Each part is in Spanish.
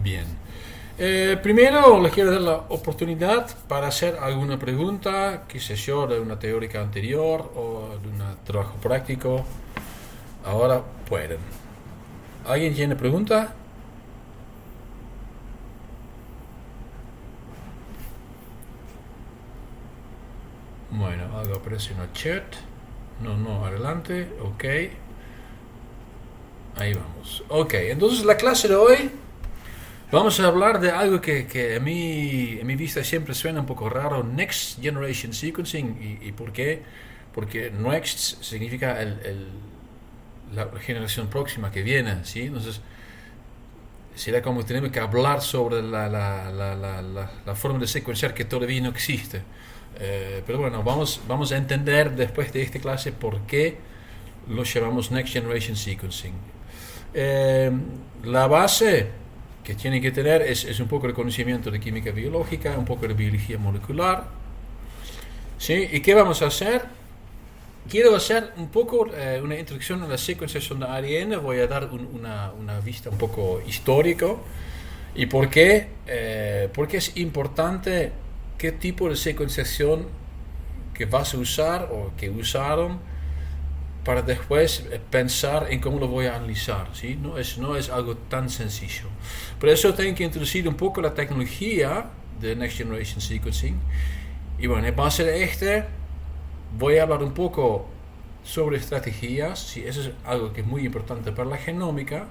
Bien. Primero les quiero dar la oportunidad para hacer alguna pregunta, qué sé yo, de una teórica anterior o de un trabajo práctico. Ahora pueden. ¿Alguien tiene pregunta? Bueno, algo aparece en el chat. No, adelante. Ok. Ahí vamos. Ok, entonces la clase de hoy vamos a hablar de algo que en mi vista siempre suena un poco raro, Next Generation Sequencing. ¿Y por qué? Porque Next significa la generación próxima que viene, ¿sí? Entonces será como tenemos que hablar sobre la forma de secuenciar que todavía no existe. Pero bueno, vamos a entender después de esta clase por qué lo llamamos Next Generation Sequencing. La base que tienen que tener es un poco de conocimiento de química biológica, un poco de biología molecular. ¿Sí? ¿Y qué vamos a hacer? Quiero hacer un poco una introducción a la secuenciación de ADN. Voy a dar una vista un poco histórico. ¿Y por qué? Porque es importante qué tipo de secuenciación que vas a usar o que usaron para después pensar en cómo lo voy a analizar, ¿sí? No es algo tan sencillo. Por eso tengo que introducir un poco la tecnología de Next Generation Sequencing. Y bueno, en base a este voy a hablar un poco sobre estrategias, ¿sí? Eso es algo que es muy importante para la genómica,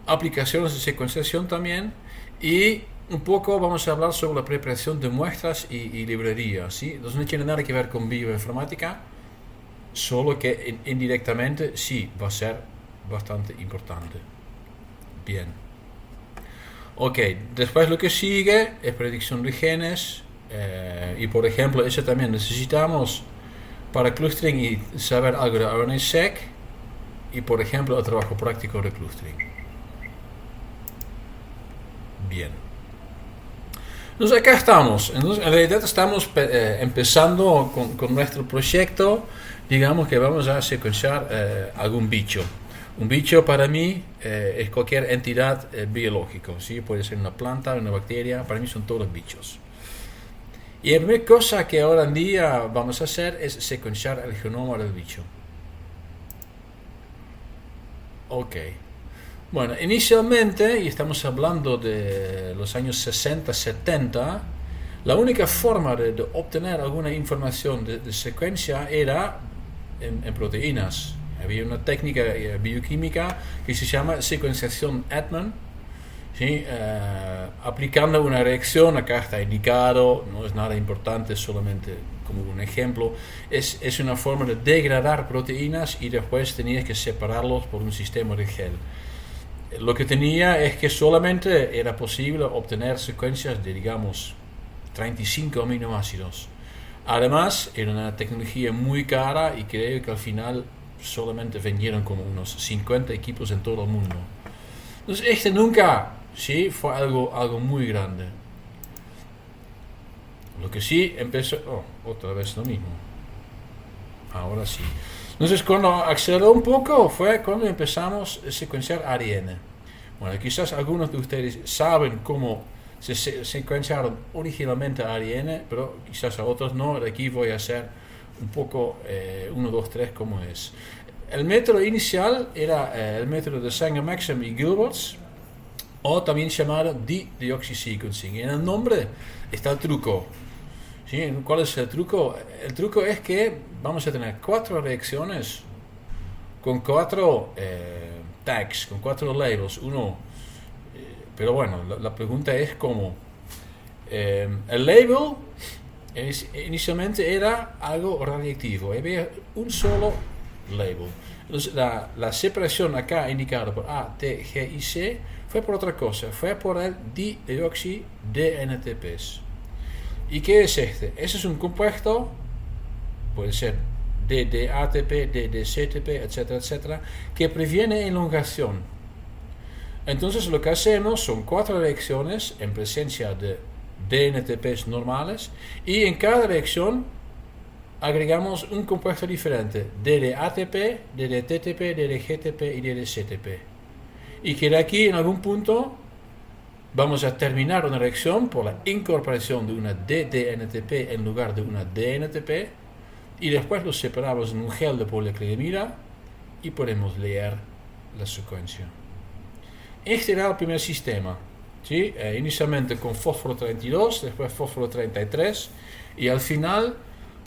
aplicaciones de secuenciación también, y un poco vamos a hablar sobre la preparación de muestras y librerías, ¿sí? Entonces no tiene nada que ver con bioinformática, solo que indirectamente sí va a ser bastante importante. Bien. Ok, después lo que sigue es predicción de genes. Y por ejemplo, eso también necesitamos para clustering y saber algo de RNA-seq. Y por ejemplo, el trabajo práctico de clustering. Bien. Entonces acá estamos. Entonces, en realidad estamos empezando con nuestro proyecto. Digamos que vamos a secuenciar algún bicho. Un bicho para mí es cualquier entidad biológica, ¿sí? Puede ser una planta, una bacteria, para mí son todos bichos. Y la primera cosa que ahora en día vamos a hacer es secuenciar el genoma del bicho. Ok. Bueno, inicialmente, y estamos hablando de los años 60, 70, la única forma de obtener alguna información de secuencia era en proteínas. Había una técnica bioquímica que se llama secuenciación Edman, ¿sí? Aplicando una reacción, acá está indicado, no es nada importante, solamente como un ejemplo, es una forma de degradar proteínas y después tenías que separarlos por un sistema de gel. Lo que tenía es que solamente era posible obtener secuencias de, digamos, 35 aminoácidos. Además, era una tecnología muy cara y creo que al final solamente vendieron como unos 50 equipos en todo el mundo. Entonces, este nunca, sí, fue algo muy grande. Lo que sí empezó... Oh, otra vez lo mismo. Ahora sí. Entonces, cuando aceleró un poco fue cuando empezamos a secuenciar ADN. Bueno, quizás algunos de ustedes saben cómo se secuenciaron originalmente ADN, pero quizás a otros no. De aquí voy a hacer un poco 1, 2, 3 cómo es. El método inicial era el método de Sanger-Maxam y Gilberts, o también llamado D-deoxysequencing. En el nombre está el truco. ¿Sí? ¿Cuál es el truco? El truco es que vamos a tener 4 reacciones con 4 tags, con 4 labels. Pero bueno, la pregunta es cómo. El label inicialmente era algo radiactivo. Había un solo label. Entonces, la separación acá indicada por A, T, G y C fue por otra cosa. Fue por el dideoxy DNTPs. ¿Y qué es este? Ese es un compuesto, puede ser DDATP, DDCTP, etcétera, etcétera, que previene elongación. Entonces lo que hacemos son 4 reacciones en presencia de DNTPs normales y en cada reacción agregamos un compuesto diferente, DDATP, DDTTP, DDGTP y DDCTP. Y queda aquí en algún punto Vamos a terminar una reacción por la incorporación de una DDNTP en lugar de una DNTP y después los separamos en un gel de poliacrilamida y podemos leer la secuencia. Este era el primer sistema, ¿sí? Inicialmente con fósforo 32, después fósforo 33 y al final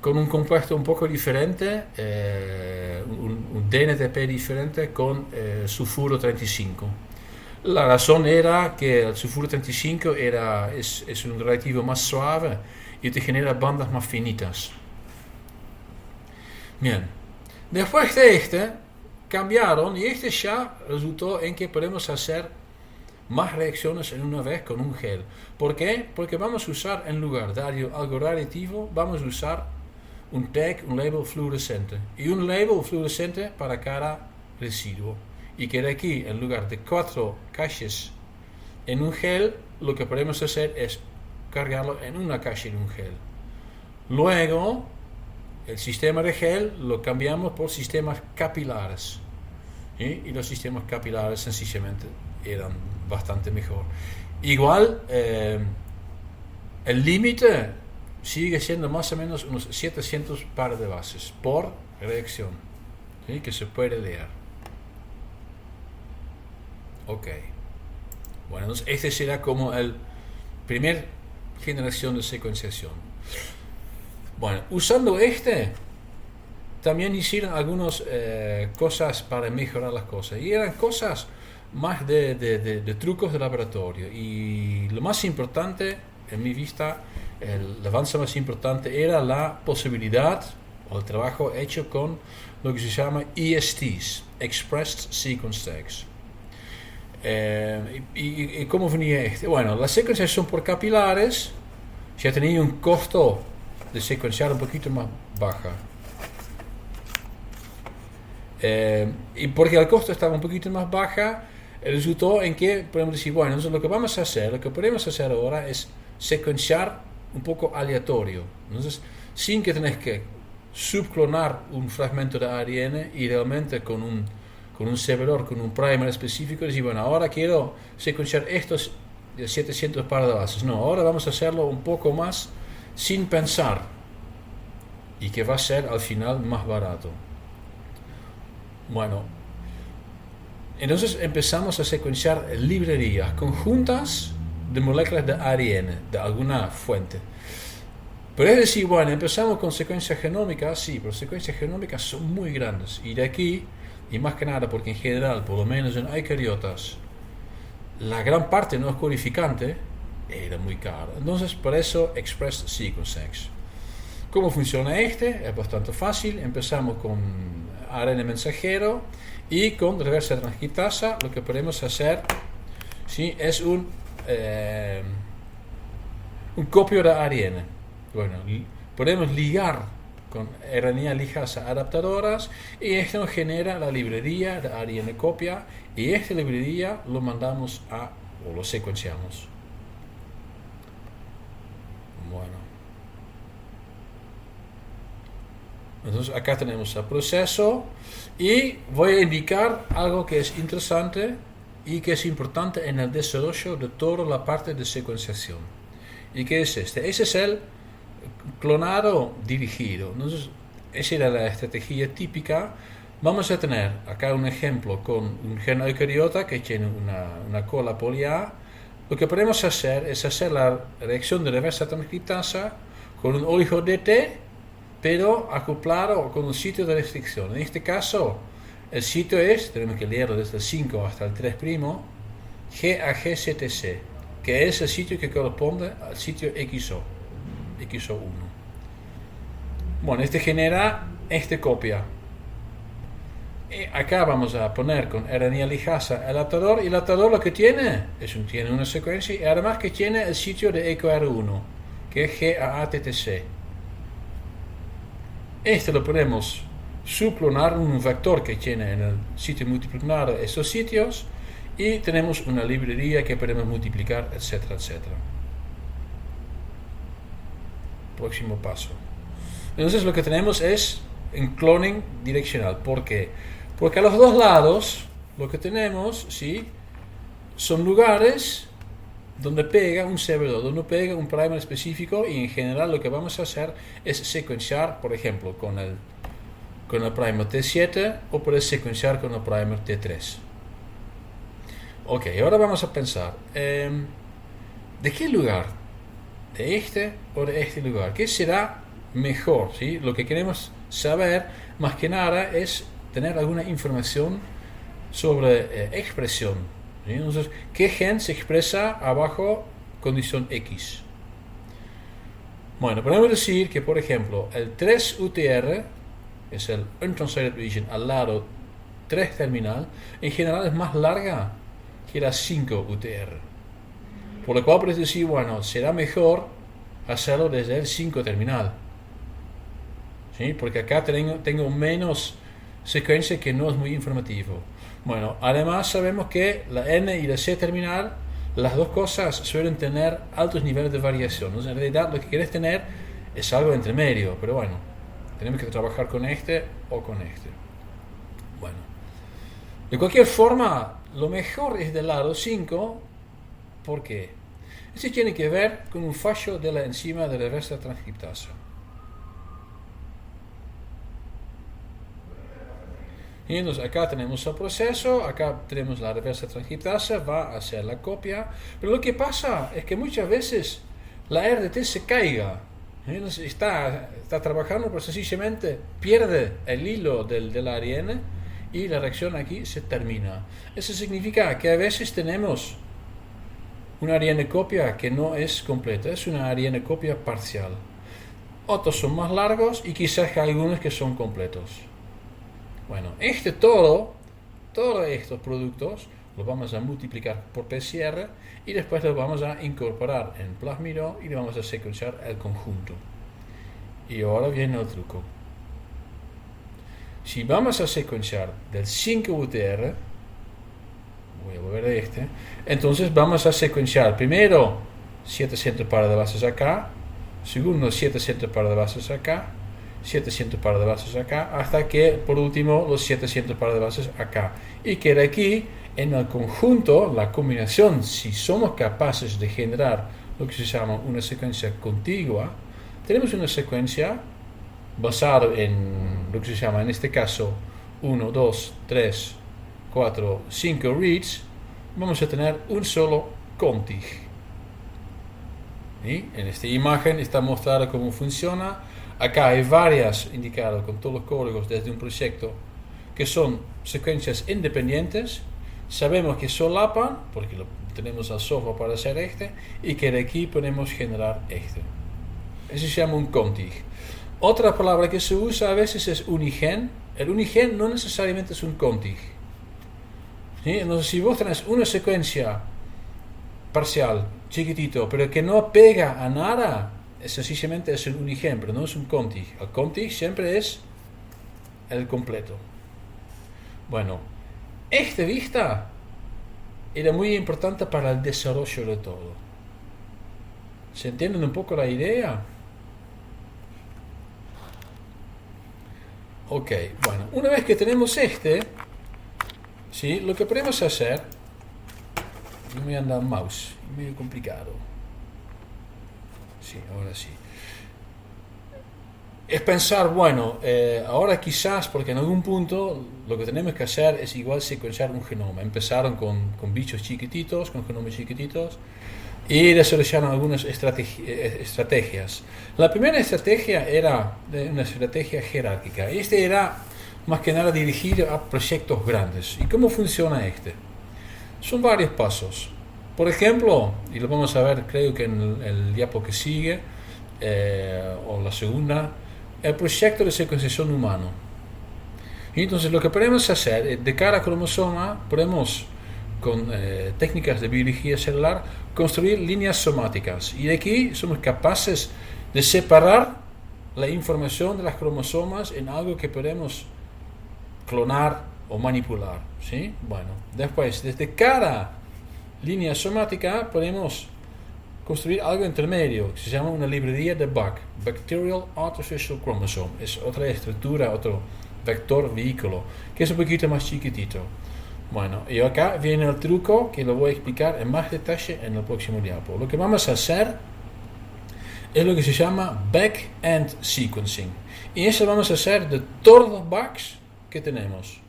con un compuesto un poco diferente, un DNTP diferente con sulfuro 35. La razón era que el sulfuro 35 es un reactivo más suave y te genera bandas más finitas. Bien, después de este cambiaron y este ya resultó en que podemos hacer más reacciones en una vez con un gel. ¿Por qué? Porque vamos a usar en lugar de algo radiactivo, vamos a usar un tag, un label fluorescente y un label fluorescente para cada residuo. Y que de aquí, en lugar de 4 caches en un gel, lo que podemos hacer es cargarlo en una cache en un gel. Luego, el sistema de gel lo cambiamos por sistemas capilares. ¿Sí? Y los sistemas capilares sencillamente eran bastante mejor. Igual, el límite sigue siendo más o menos unos 700 pares de bases por reacción, ¿sí? Que se puede leer. Ok. Bueno, entonces este será como el primer generación de secuenciación. Bueno, usando este, también hicieron algunas cosas para mejorar las cosas. Y eran cosas más de trucos de laboratorio. Y lo más importante, en mi vista, el avance más importante era la posibilidad o el trabajo hecho con lo que se llama ESTs, Expressed Sequence Tags. ¿Y cómo venía este? Bueno, las secuenciación por capilares ya tenía un costo de secuenciar un poquito más baja. Y porque el costo estaba un poquito más baja, resultó en que podemos decir, bueno, entonces lo que podemos hacer ahora es secuenciar un poco aleatorio. Entonces, sin que tenés que subclonar un fragmento de ARN y realmente con un servidor, con un primer específico, decir, bueno, ahora quiero secuenciar estos 700 pares de bases. No, ahora vamos a hacerlo un poco más sin pensar y que va a ser al final más barato. Bueno, entonces empezamos a secuenciar librerías conjuntas de moléculas de ARN de alguna fuente. Pero es decir, bueno, empezamos con secuencias genómicas, sí, pero secuencias genómicas son muy grandes y de aquí, y más que nada porque en general, por lo menos en eucariotas, la gran parte no es codificante, era muy caro. Entonces, por eso Expressed Sequence Tags. ¿Cómo funciona este? Es bastante fácil. Empezamos con ARN mensajero y con reversa transcriptasa lo que podemos hacer, ¿sí? Es un copio de ARN. Bueno, podemos ligar con RNA ligasa adaptadoras y esto nos genera la librería de ARN copia y esta librería lo mandamos o lo secuenciamos. Bueno, entonces acá tenemos el proceso y voy a indicar algo que es interesante y que es importante en el desarrollo de toda la parte de secuenciación. ¿Y qué es este? Ese es el clonado dirigido. Entonces, esa era la estrategia típica. Vamos a tener acá un ejemplo con un gen eucariota que tiene una cola poli A. Lo que podemos hacer es hacer la reacción de reversa transcriptasa con un oligo DT, pero acoplado con un sitio de restricción. En este caso, el sitio es, tenemos que leerlo desde el 5 hasta el 3', GAGCTC, que es el sitio que corresponde al sitio XO1. Bueno, este genera esta copia. Y acá vamos a poner con RNA ligasa el adaptador, y el adaptador lo que tiene tiene una secuencia y además que tiene el sitio de EcoR1, que es GAATTC. Este lo podemos subclonar un vector que tiene en el sitio multiplicado estos sitios y tenemos una librería que podemos multiplicar, etcétera, etcétera. Próximo paso. Entonces lo que tenemos es un cloning direccional. ¿Por qué? Porque a los dos lados lo que tenemos, ¿sí?, son lugares donde pega un servidor, donde pega un primer específico, y en general lo que vamos a hacer es secuenciar, por ejemplo, con el primer T7, o puedes secuenciar con el primer T3. Ok, ahora vamos a pensar, ¿de qué lugar? ¿De este o de este lugar? ¿Qué será mejor? ¿Sí? Lo que queremos saber, más que nada, es tener alguna información sobre expresión. ¿Sí? Entonces, ¿qué gen se expresa abajo condición X? Bueno, podemos decir que, por ejemplo, el 3 UTR, es el Untranslated Region al lado 3 terminal, en general es más larga que la 5 UTR. Por lo cual puedes decir, bueno, será mejor hacerlo desde el 5 terminal. ¿Sí? Porque acá tengo menos secuencia, que no es muy informativo. Bueno, además sabemos que la N y la C terminal, las dos cosas suelen tener altos niveles de variación. Entonces, en realidad lo que quieres tener es algo entre medio, pero bueno, tenemos que trabajar con este o con este. Bueno, de cualquier forma, lo mejor es del lado 5. ¿Por qué? Esto tiene que ver con un fallo de la enzima de reversa transcriptasa. Y entonces acá tenemos el proceso, acá tenemos la reversa transcriptasa, va a hacer la copia, pero lo que pasa es que muchas veces la RDT se caiga. Entonces está trabajando, pero sencillamente pierde el hilo del ARN y la reacción aquí se termina. Eso significa que a veces tenemos una ARN copia que no es completa, es una ARN copia parcial. Otros son más largos y quizás hay algunos que son completos. Bueno, todos estos productos los vamos a multiplicar por PCR y después los vamos a incorporar en Plasmidon y le vamos a secuenciar el conjunto. Y ahora viene el truco. Si vamos a secuenciar del 5 UTR, voy a volver a este, entonces vamos a secuenciar primero 700 pares de bases acá, segundo 700 pares de bases acá, 700 pares de bases acá, hasta que por último los 700 pares de bases acá. Y queda aquí en el conjunto, la combinación, si somos capaces de generar lo que se llama una secuencia contigua, tenemos una secuencia basada en lo que se llama en este caso 1, 2, 3, 4, 5 reads. Vamos a tener un solo contig. ¿Sí? En esta imagen está mostrado cómo funciona. Acá hay varias indicadas con todos los códigos desde un proyecto que son secuencias independientes. Sabemos que solapan porque tenemos el software para hacer este, y que de aquí podemos generar este. Eso se llama un contig. Otra palabra que se usa a veces es unigen. El unigen no necesariamente es un contig. ¿Sí? Entonces, si vos tenés una secuencia parcial, chiquitito, pero que no pega a nada, sencillamente es un unigen, pero no es un contig. El contig siempre es el completo. Bueno, esta vista era muy importante para el desarrollo de todo. ¿Se entiende un poco la idea? Ok, bueno, una vez que tenemos ¿sí? Lo que podemos hacer, no me anda el mouse, es medio complicado. Sí, ahora sí. Es pensar, bueno, ahora quizás, porque en algún punto lo que tenemos que hacer es igual secuenciar un genoma. Empezaron con bichos chiquititos, con genomas chiquititos, y desarrollaron algunas estrategias. La primera estrategia era una estrategia jerárquica. Este era más que nada dirigido a proyectos grandes. ¿Y cómo funciona este? Son varios pasos. Por ejemplo, y lo vamos a ver creo que en el diapo que sigue, o la segunda, el proyecto de secuenciación humano. Y entonces lo que podemos hacer, de cada cromosoma, podemos con técnicas de biología celular construir líneas somáticas, y de aquí somos capaces de separar la información de las cromosomas en algo que podemos clonar o manipular, ¿sí? Bueno, después desde cada línea somática podemos construir algo intermedio que se llama una librería de BAC, Bacterial Artificial Chromosome. Es otra estructura, otro vector vehículo, que es un poquito más chiquitito. Bueno, y acá viene el truco que lo voy a explicar en más detalle en el próximo diapo. Lo que vamos a hacer es lo que se llama back-end sequencing. Y eso vamos a hacer de todos los bugs que tenemos.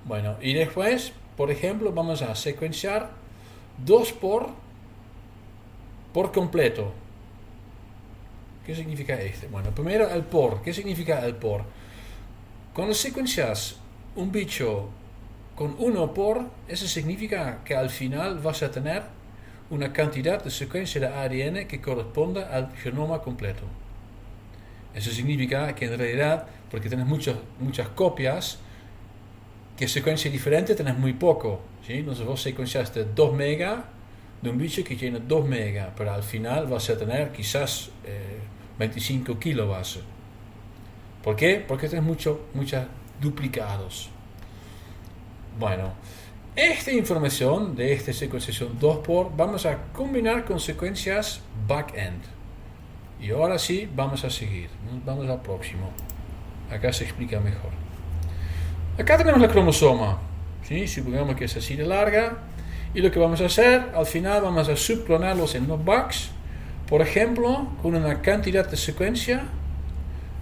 Bueno, y después, por ejemplo, vamos a secuenciar 2 por completo. ¿Qué significa este? Bueno, primero el por. ¿Qué significa el por? Cuando secuencias un bicho con 1 por, eso significa que al final vas a tener una cantidad de secuencia de ADN que corresponde al genoma completo. Eso significa que en realidad, porque tienes muchas copias, que secuencia diferente tenés muy poco, ¿sí? Entonces vos secuenciaste 2 mega de un bicho que tiene 2 mega, pero al final vas a tener quizás 25 kilobases. ¿Por qué? Porque tenés muchos duplicados. Bueno, esta información de esta secuenciación 2 por vamos a combinar con secuencias back-end. Y ahora sí, vamos a seguir. Vamos al próximo. Acá se explica mejor. Acá tenemos la cromosoma. ¿Sí? Supongamos que es así de larga. Y lo que vamos a hacer, al final vamos a subclonarlos en los bugs. Por ejemplo, con una cantidad de secuencia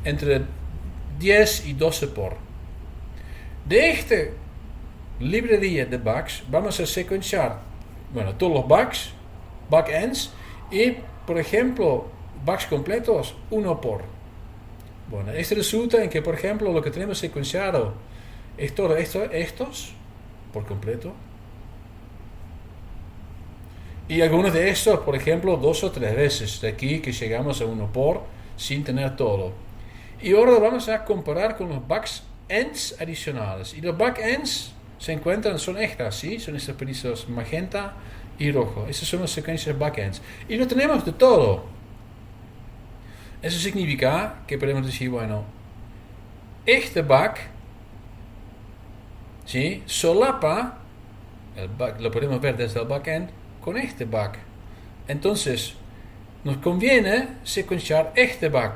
entre 10 y 12 por. De esta librería de bugs vamos a secuenciar, bueno, todos los bugs, backends, y por ejemplo, bugs completos 1 por. Bueno, esto resulta en que, por ejemplo, lo que tenemos secuenciado es todo estos por completo. Y algunos de estos, por ejemplo, 2 o 3 veces. De aquí que llegamos a 1 por sin tener todo. Y ahora vamos a comparar con los backends adicionales. Y los backends se encuentran, son estas, ¿sí? Son estos pedidos magenta y rojo. Esas son las secuencias backends. Y lo tenemos de todo. Eso significa que podemos decir, bueno, este bug, ¿sí? Solapa, lo podemos ver desde el backend, con este bug. Entonces, nos conviene secuenciar este bug.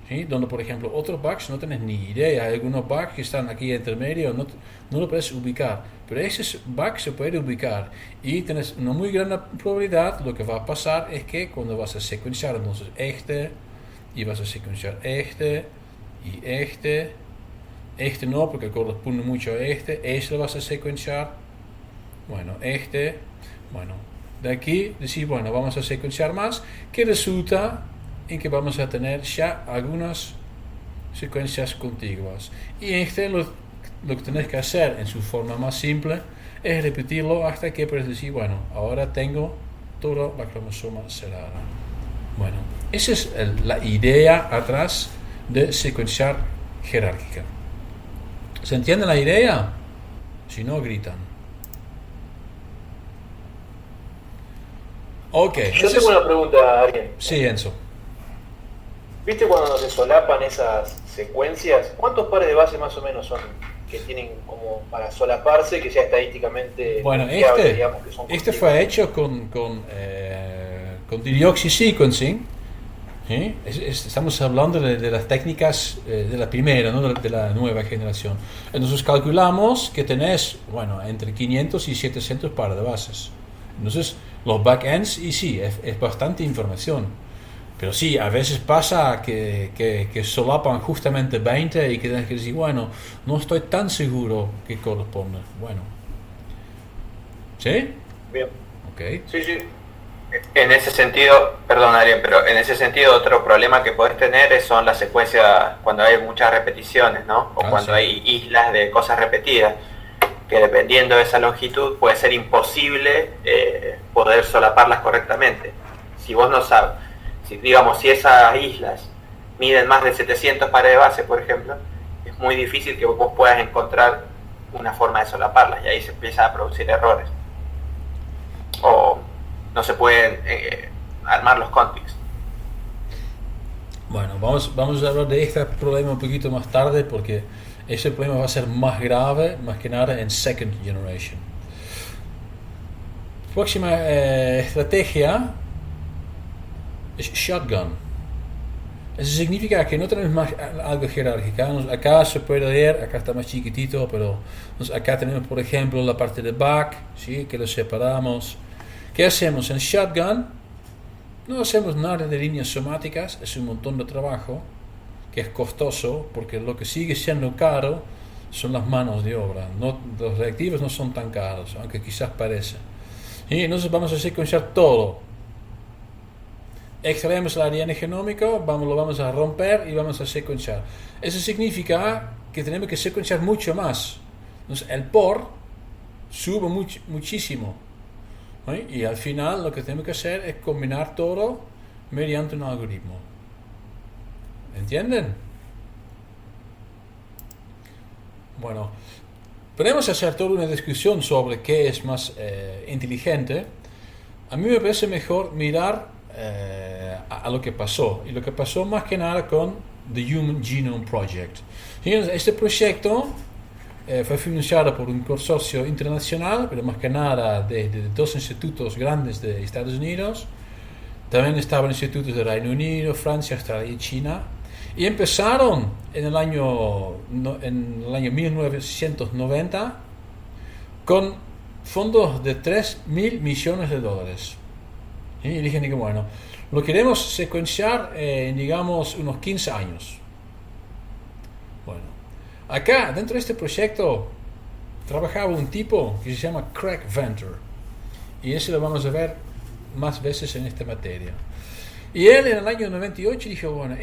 ¿Sí? Donde, por ejemplo, otros bugs no tenés ni idea. Hay algunos bugs que están aquí entre medio, no lo puedes ubicar. Pero ese bug se puede ubicar. Y tenés una muy gran probabilidad. Lo que va a pasar es que cuando vas a secuenciar, entonces y vas a secuenciar este no, porque corresponde mucho a este lo vas a secuenciar. Bueno, bueno, de aquí decir, bueno, vamos a secuenciar más, que resulta en que vamos a tener ya algunas secuencias contiguas. Y lo que tenés que hacer en su forma más simple es repetirlo hasta que puedes decir, bueno, ahora tengo toda la cromosoma cerrada. Bueno, esa es la idea atrás de secuenciar jerárquica. ¿Se entiende la idea? Si no, gritan. Ok. Yo tengo una pregunta, Ariel. Sí, Enzo. ¿Viste cuando se solapan esas secuencias? ¿Cuántos pares de bases más o menos son que tienen como para solaparse, que sea estadísticamente bueno, viable, digamos, que son este fue hecho con deoxysequencing. ¿Sí? Estamos hablando de las técnicas de la primera, ¿no? de la nueva generación. Entonces calculamos que tenés, bueno, entre 500 y 700 pares de bases. Entonces los backends, y sí, es bastante información. Pero sí, a veces pasa que solapan justamente 20 y que tienes que decir, bueno, no estoy tan seguro que corresponde. Bueno. ¿Sí? Bien. Ok. Sí, sí. En ese sentido, perdón Ariel, pero en ese sentido otro problema que podés tener son las secuencias cuando hay muchas repeticiones, ¿no? O cuando sí. hay islas de cosas repetidas, que dependiendo de esa longitud puede ser imposible poder solaparlas correctamente. Si vos no sabes, si esas islas miden más de 700 pares de base, por ejemplo, es muy difícil que vos puedas encontrar una forma de solaparlas y ahí se empiezan a producir errores. O no se pueden armar los contigs. Bueno, vamos a hablar de este problema un poquito más tarde porque ese problema va a ser más grave, más que nada en second generation. Próxima estrategia es shotgun. Eso significa que no tenemos más algo jerárquico. Acá se puede leer, acá está más chiquitito, pero acá tenemos, por ejemplo, la parte de back, ¿sí? Que lo separamos. ¿Qué hacemos? En Shotgun no hacemos nada de líneas somáticas, es un montón de trabajo, que es costoso, porque lo que sigue siendo caro son las manos de obra. Los reactivos no son tan caros, aunque quizás parece. Y entonces vamos a secuenciar todo. Extraemos el ADN genómico, lo vamos a romper y vamos a secuenciar. Eso significa que tenemos que secuenciar mucho más. Entonces el por sube muchísimo. ¿Sí? Y al final lo que tenemos que hacer es combinar todo mediante un algoritmo. ¿Entienden? Bueno, podemos hacer toda una discusión sobre qué es más inteligente. A mí me parece mejor mirar a lo que pasó, y lo que pasó más que nada con The Human Genome Project. Este proyecto fue financiado por un consorcio internacional, pero más que nada de dos institutos grandes de Estados Unidos. También estaban institutos de Reino Unido, Francia, Australia y China, y empezaron en el año 1990 con fondos de $3.000 millones. Y dije que bueno, lo queremos secuenciar en digamos unos 15 años. Bueno, acá dentro de este proyecto trabajaba un tipo que se llama Craig Venter, y eso lo vamos a ver más veces en esta materia. Y él en el año 98 dijo, bueno,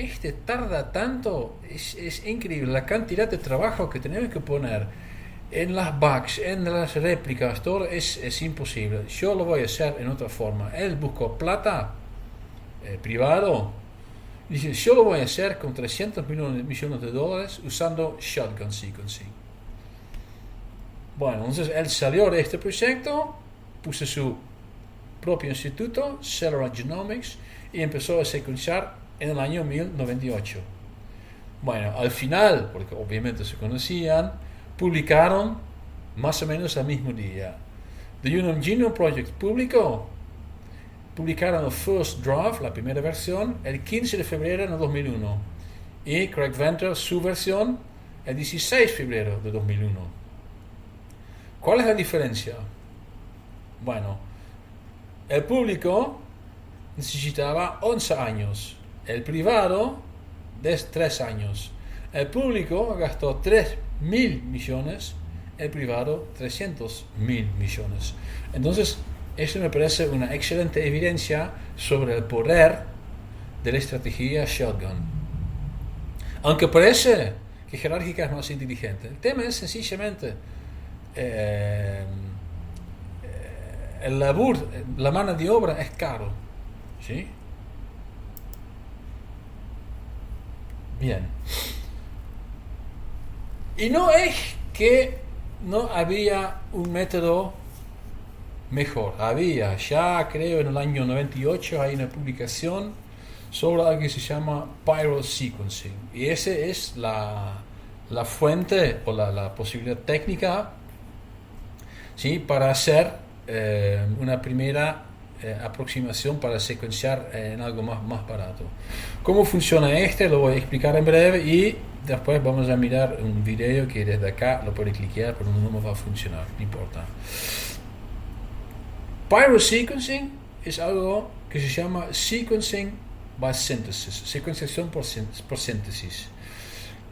tarda tanto, es increíble la cantidad de trabajo que tenemos que poner en las bugs, en las réplicas, todo es imposible. Yo lo voy a hacer en otra forma. Él buscó plata privado. Dice, yo lo voy a hacer con $300 millones usando shotgun sequencing. Bueno, entonces él salió de este proyecto, puso su propio instituto, Cellular Genomics, y empezó a secuenciar en el año 1998. Bueno, al final, porque obviamente se conocían, publicaron más o menos al mismo día. The Human Genome Project publicaron el first draft, la primera versión, el 15 de febrero de 2001. Y Craig Venter, su versión, el 16 de febrero de 2001. ¿Cuál es la diferencia? Bueno, el público necesitaba 11 años, el privado de 3 años. El público gastó $3.000 millones, el privado $300.000 millones. Entonces, esto me parece una excelente evidencia sobre el poder de la estrategia shotgun. Aunque parece que jerárquica es más inteligente, el tema es sencillamente el labor, la mano de obra es caro, ¿sí? Bien. Y no es que no había un método mejor. Había, ya creo en el año 98 hay una publicación sobre algo que se llama pyrosequencing. Y esa es la fuente o la posibilidad técnica, ¿sí? Para hacer una primera aproximación para secuenciar en algo más barato. ¿Cómo funciona lo voy a explicar en breve, y después vamos a mirar un video que desde acá lo puede cliquear, pero no me va a funcionar, no importa. Pyrosequencing es algo que se llama sequencing by synthesis, secuenciación por síntesis.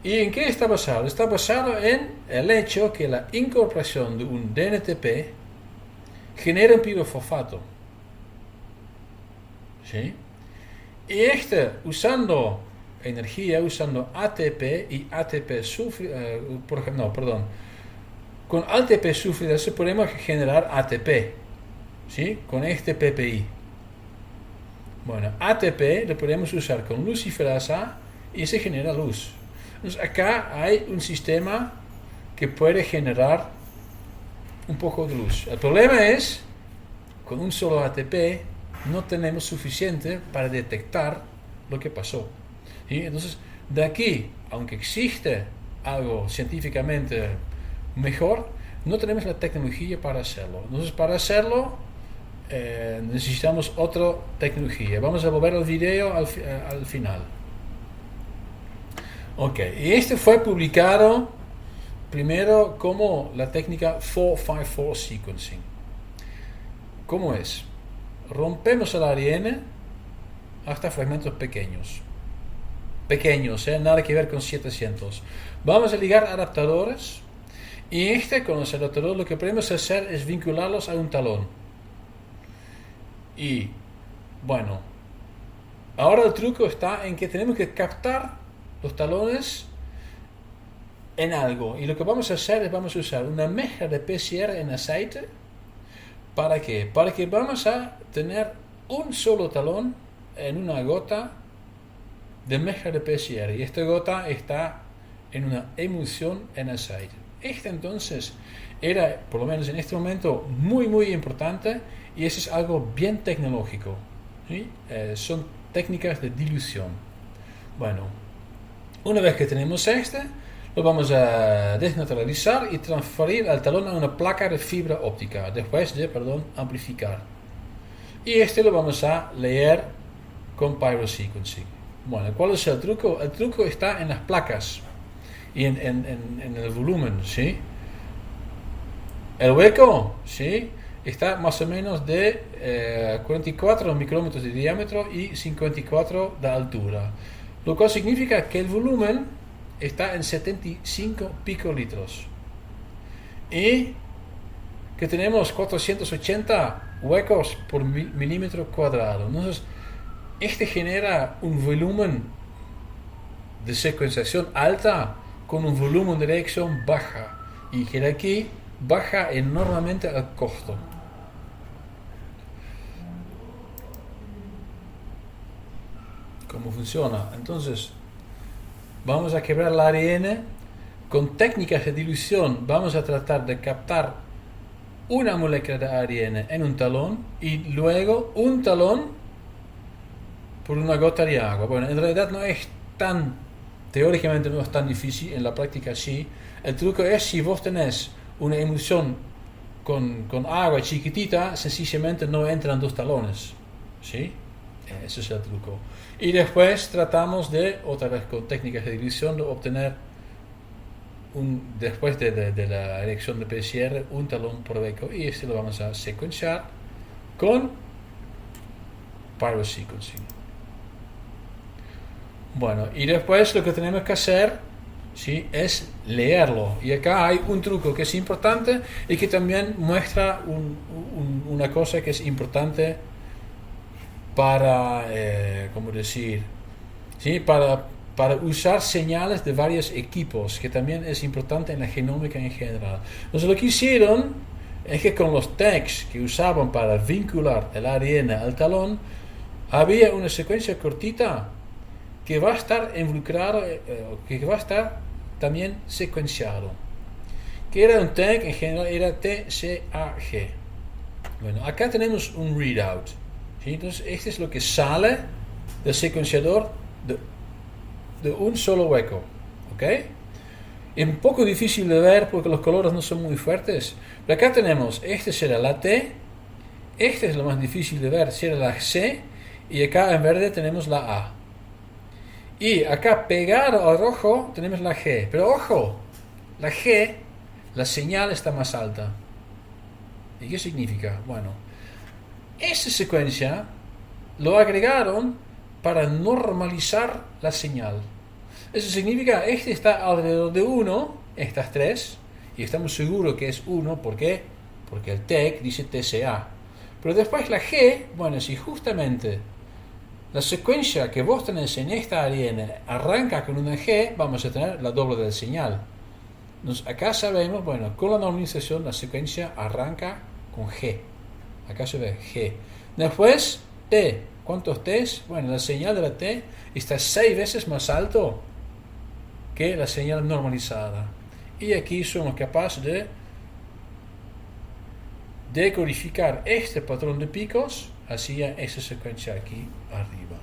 ¿Y en qué está basado? Está basado en el hecho que la incorporación de un DNTP genera un pirofosfato, ¿sí? Y usando energía, usando ATP y ATP con ATP sulfidasa podemos generar ATP, ¿sí? Con este PPI. Bueno, ATP lo podemos usar con luciferasa y se genera luz. Entonces acá hay un sistema que puede generar un poco de luz. El problema es, con un solo ATP no tenemos suficiente para detectar lo que pasó. ¿Sí? Entonces, de aquí, aunque existe algo científicamente mejor, no tenemos la tecnología para hacerlo. Entonces, para hacerlo, necesitamos otra tecnología. Vamos a volver al video al final. Ok, y este fue publicado primero como la técnica 454 sequencing. ¿Cómo es? Rompemos el ARN hasta fragmentos pequeños. Pequeños, nada que ver con 700. Vamos a ligar adaptadores y con los adaptadores lo que podemos hacer es vincularlos a un talón. Y bueno, ahora el truco está en que tenemos que captar los talones en algo. Y lo que vamos a hacer es vamos a usar una mezcla de PCR en aceite. ¿Para qué? Para que vamos a tener un solo talón en una gota de mezcla de PCR. Y esta gota está en una emulsión en aceite. Entonces era, por lo menos en este momento, muy importante. Y eso es algo bien tecnológico. ¿Sí? Son técnicas de dilución. Bueno, una vez que tenemos lo vamos a desnaturalizar y transferir al talón a una placa de fibra óptica, después de, amplificar. Y lo vamos a leer con pyrosequencing. Bueno, ¿cuál es el truco? El truco está en las placas y en el volumen, ¿sí? El hueco, ¿sí? Está más o menos de 44 micrómetros de diámetro y 54 de altura. Lo cual significa que el volumen está en 75 picolitros. Y que tenemos 480 huecos por milímetro cuadrado. Entonces, genera un volumen de secuenciación alta con un volumen de reacción baja. Y que de aquí baja enormemente el costo. ¿Cómo funciona? Entonces, vamos a quebrar el ARN con técnicas de dilución. Vamos a tratar de captar una molécula de ARN en un talón y luego un talón por una gota de agua. Bueno, en realidad teóricamente no es tan difícil, en la práctica sí. El truco es si vos tenés una emulsión con agua chiquitita, sencillamente no entran dos talones. ¿Sí? Ese es el truco. Y después tratamos de, otra vez con técnicas de dilución, de obtener, después de la elección de PCR, un talón por hueco. Y lo vamos a secuenciar con pyrosequencing. Bueno, y después lo que tenemos que hacer, ¿sí?, es leerlo. Y acá hay un truco que es importante y que también muestra una cosa que es importante para, ¿cómo decir? ¿Sí? Para usar señales de varios equipos, que también es importante en la genómica en general. Entonces lo que hicieron es que con los tags que usaban para vincular el ARN al talón, había una secuencia cortita que va a estar involucrado, que va a estar también secuenciado. Que era un tag, en general era TCAG. Bueno, acá tenemos un readout. ¿Sí? Entonces, es lo que sale del secuenciador de un solo hueco. ¿Ok? Es un poco difícil de ver porque los colores no son muy fuertes. Pero acá tenemos, será la T, es lo más difícil de ver, será la C, y acá en verde tenemos la A. Y acá pegado al rojo tenemos la G. Pero ojo, la G, la señal está más alta. ¿Y qué significa? Bueno, esta secuencia lo agregaron para normalizar la señal. Eso significa que está alrededor de 1, estas 3, y estamos seguros que es 1, ¿por qué? Porque el tag dice TCA. Pero después la G, bueno, si justamente la secuencia que vos tenés en esta ARN arranca con una G, vamos a tener la doble de señal. Entonces acá sabemos, bueno, con la normalización la secuencia arranca con G. Acá se ve G. Después T. ¿Cuántos T's? Bueno, la señal de la T está 6 veces más alto que la señal normalizada. Y aquí somos capaces de decodificar este patrón de picos hacia esa secuencia aquí arriba.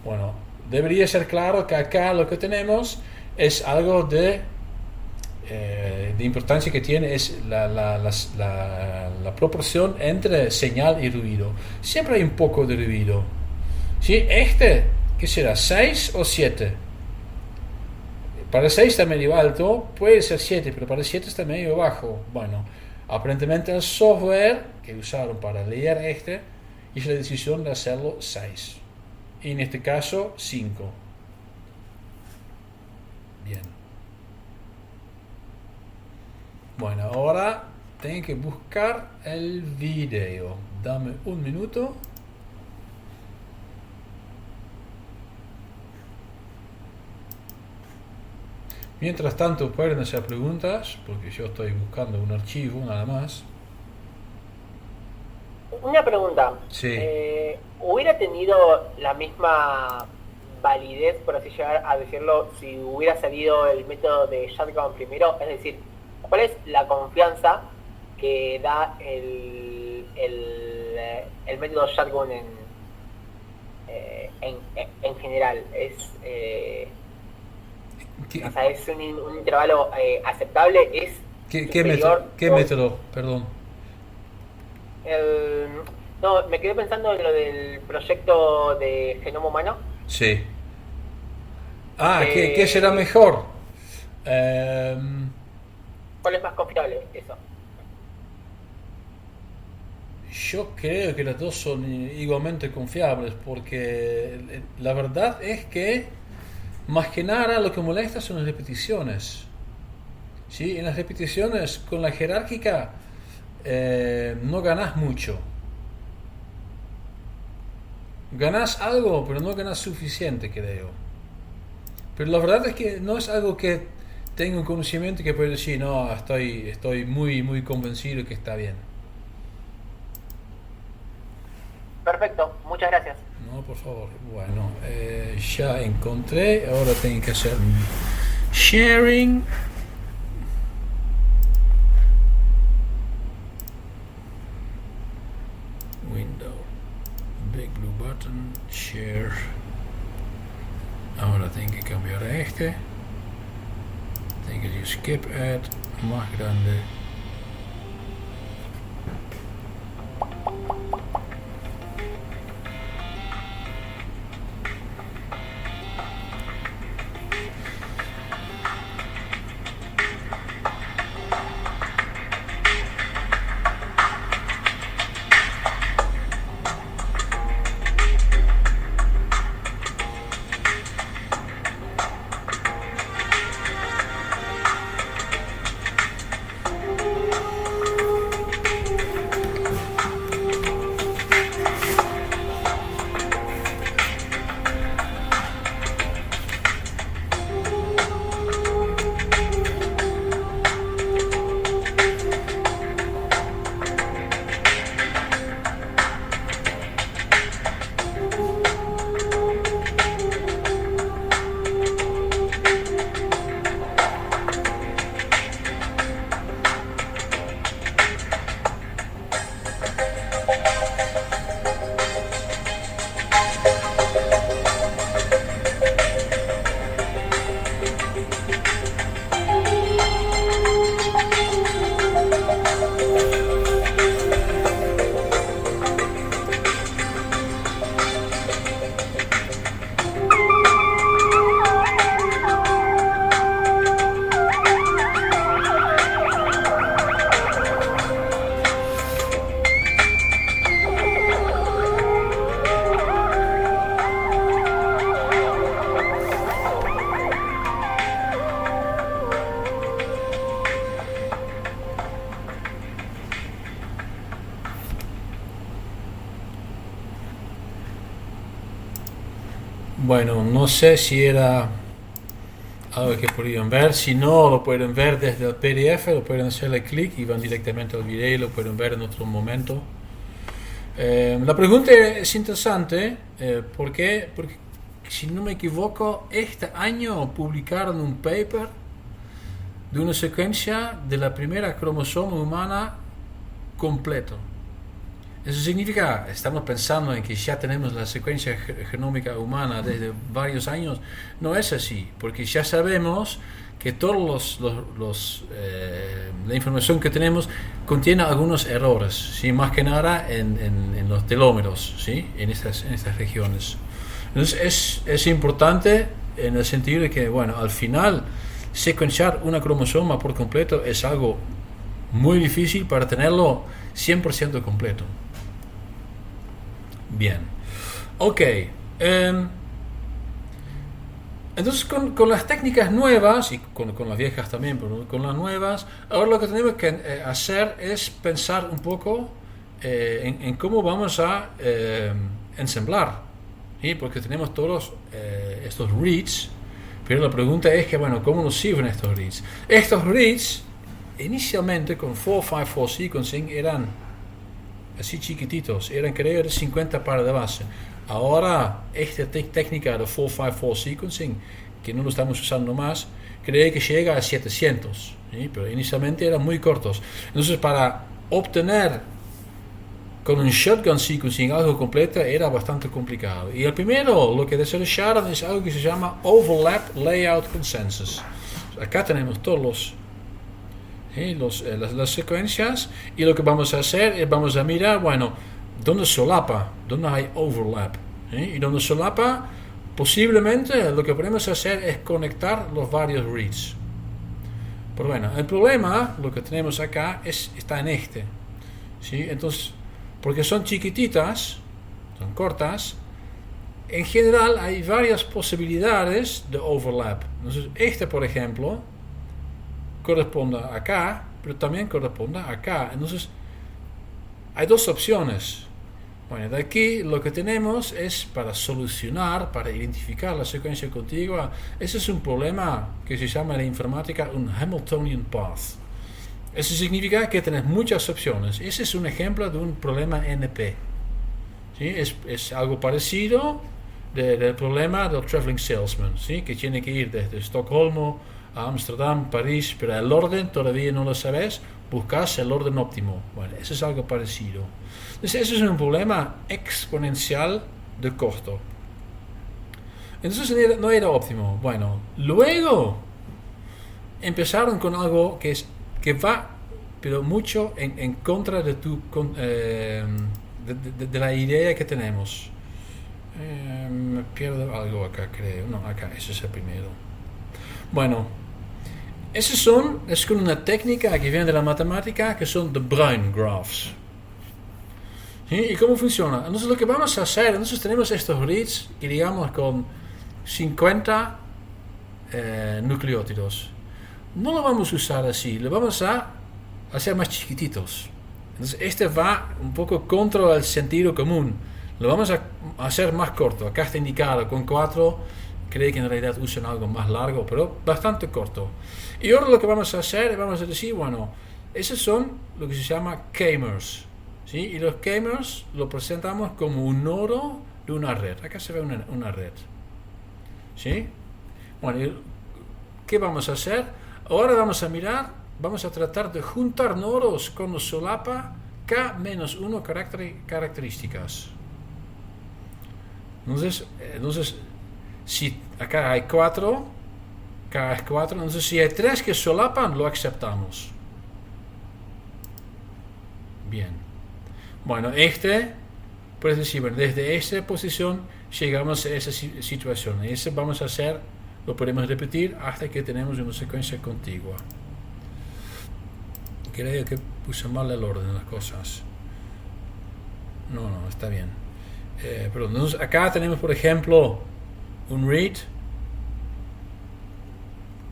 Bueno, debería ser claro que acá lo que tenemos es algo de importancia que tiene es la proporción entre señal y ruido. Siempre hay un poco de ruido. ¿Sí? ¿Qué será? ¿6 o 7? para 6 está medio alto, puede ser 7, pero para 7 está medio bajo. Bueno, aparentemente el software que usaron para leer hizo la decisión de hacerlo 6. Y en este caso 5. Bien. Bueno, ahora tengo que buscar el video. Dame un minuto. Mientras tanto pueden hacer preguntas, porque yo estoy buscando un archivo nada más. Una pregunta. Sí. ¿Hubiera tenido la misma validez, por así llegar a decirlo, si hubiera salido el método de Shotgun primero? Es decir, ¿cuál es la confianza que da el método Shotgun en general? O sea, ¿es un intervalo aceptable? ¿Es ¿Qué método? Perdón. No, me quedé pensando en lo del proyecto de genoma humano. Sí. ¿Qué será mejor? ¿Cuál es más confiable? Eso. Yo creo que las dos son igualmente confiables, porque la verdad es que más que nada lo que molesta son las repeticiones. ¿Sí? En las repeticiones con la jerárquica no ganas mucho. Ganas algo, pero no ganas suficiente, creo. Pero la verdad es que no es algo que tengo un conocimiento que puedo decir, no, estoy muy, muy convencido que está bien. Perfecto, muchas gracias. No, por favor. Bueno, ya encontré. Ahora tengo que hacer sharing. Window. Big blue button. Share. Ahora tengo que cambiar a este. Tengo que decir skip ad. Más grande. Bueno, no sé si era algo que podían ver. Si no, lo pueden ver desde el PDF, lo pueden hacerle clic y van directamente al video y lo pueden ver en otro momento. La pregunta es interesante, ¿por qué? Porque si no me equivoco, este año publicaron un paper de una secuencia de la primera cromosoma humana completo. Eso significa, estamos pensando en que ya tenemos la secuencia genómica humana desde varios años. No es así, porque ya sabemos que todos la información que tenemos contiene algunos errores, ¿sí? Más que nada en los telómeros, ¿sí? en estas regiones. Entonces es importante en el sentido de que, bueno, al final secuenciar una cromosoma por completo es algo muy difícil para tenerlo 100% completo. Bien, ok. Entonces con las técnicas nuevas, y con las viejas también, pero con las nuevas, ahora lo que tenemos que hacer es pensar un poco en cómo vamos a ensamblar, ¿sí? Porque tenemos todos estos reads, pero la pregunta es que, bueno, ¿cómo nos sirven estos reads? Estos reads, inicialmente con 454 sequencing, eran así chiquititos, eran creo de 50 pares de base. Ahora, esta técnica de 454 sequencing, que no lo estamos usando más, creo que llega a 700, ¿sí? Pero inicialmente eran muy cortos. Entonces, para obtener con un shotgun sequencing algo completo era bastante complicado. Y el primero, lo que desarrollaron es algo que se llama Overlap Layout Consensus. Acá tenemos todos las secuencias, y lo que vamos a hacer es vamos a mirar, bueno, dónde solapa, dónde hay overlap, y donde solapa, posiblemente lo que podemos hacer es conectar los varios reads. Pero bueno, el problema, lo que tenemos acá, está en este, ¿sí? Entonces, porque son chiquititas, son cortas, en general hay varias posibilidades de overlap. Entonces, este, por ejemplo, corresponde acá, pero también corresponde acá. Entonces, hay dos opciones. Bueno, de aquí lo que tenemos es para solucionar, para identificar la secuencia contigua. Ese es un problema que se llama en la informática un Hamiltonian Path. Eso significa que tenés muchas opciones. Ese es un ejemplo de un problema NP. ¿Sí? Es algo parecido del problema del traveling salesman, ¿sí? Que tiene que ir desde Estocolmo a Amsterdam, París, pero el orden todavía no lo sabes, buscas el orden óptimo. Bueno, eso es algo parecido. Entonces, eso es un problema exponencial de costo. Entonces no era óptimo. Bueno, luego empezaron con algo que va, pero mucho en contra de de la idea que tenemos. Me pierdo algo acá, creo. No, acá, ese es el primero. Bueno, es con una técnica que viene de la matemática, que son the Bruin graphs. ¿Sí? ¿Y cómo funciona? Entonces lo que vamos a hacer, entonces tenemos estos reads, que digamos con 50 nucleótidos. No lo vamos a usar así, lo vamos a hacer más chiquititos. Entonces este va un poco contra el sentido común. Lo vamos a hacer más corto. Acá está indicado con 4. Creo que en realidad usan algo más largo, pero bastante corto. Y ahora lo que vamos a hacer, vamos a decir, bueno, esos son lo que se llama k-mers, ¿sí? Y los k-mers lo presentamos como un nodo de una red. Acá se ve una red, ¿sí? Bueno, ¿qué vamos a hacer? Ahora vamos a mirar, vamos a tratar de juntar nodos con los solapa k-1 características. Entonces, si acá hay 4, k es 4, entonces si hay 3 que solapan, lo aceptamos. Bien. Bueno, puedes decir, bueno, desde esta posición llegamos a esa situación. Y eso vamos a hacer, lo podemos repetir hasta que tenemos una secuencia contigua. Creo que puse mal el orden de las cosas. No, está bien. Perdón, entonces acá tenemos, por ejemplo, un read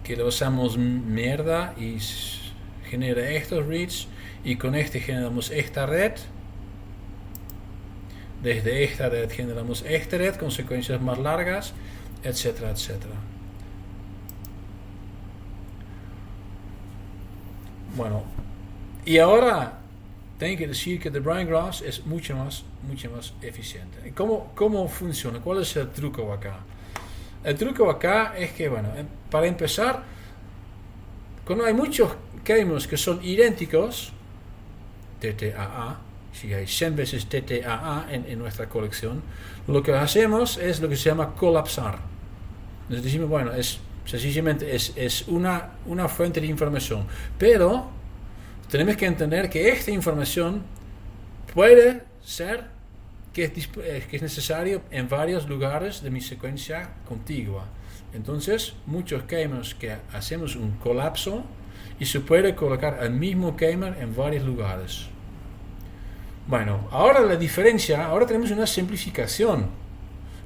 que le usamos mierda y genera estos reads, y con este generamos esta red. Desde esta red generamos esta red con secuencias más largas, etcétera, etcétera. Bueno, y ahora tengo que decir que The Bruin Graphs es mucho más eficiente. ¿Cómo funciona? ¿Cuál es el truco acá? El truco acá es que, bueno, para empezar, cuando hay muchos k-mers que son idénticos, TTAA, si hay 100 veces TTAA en nuestra colección, lo que hacemos es lo que se llama colapsar. Entonces decimos, bueno, sencillamente es una fuente de información, pero tenemos que entender que esta información puede ser que es necesario en varios lugares de mi secuencia contigua. Entonces, muchos keymers que hacemos un colapso y se puede colocar el mismo keymer en varios lugares. Bueno, ahora la diferencia, ahora tenemos una simplificación,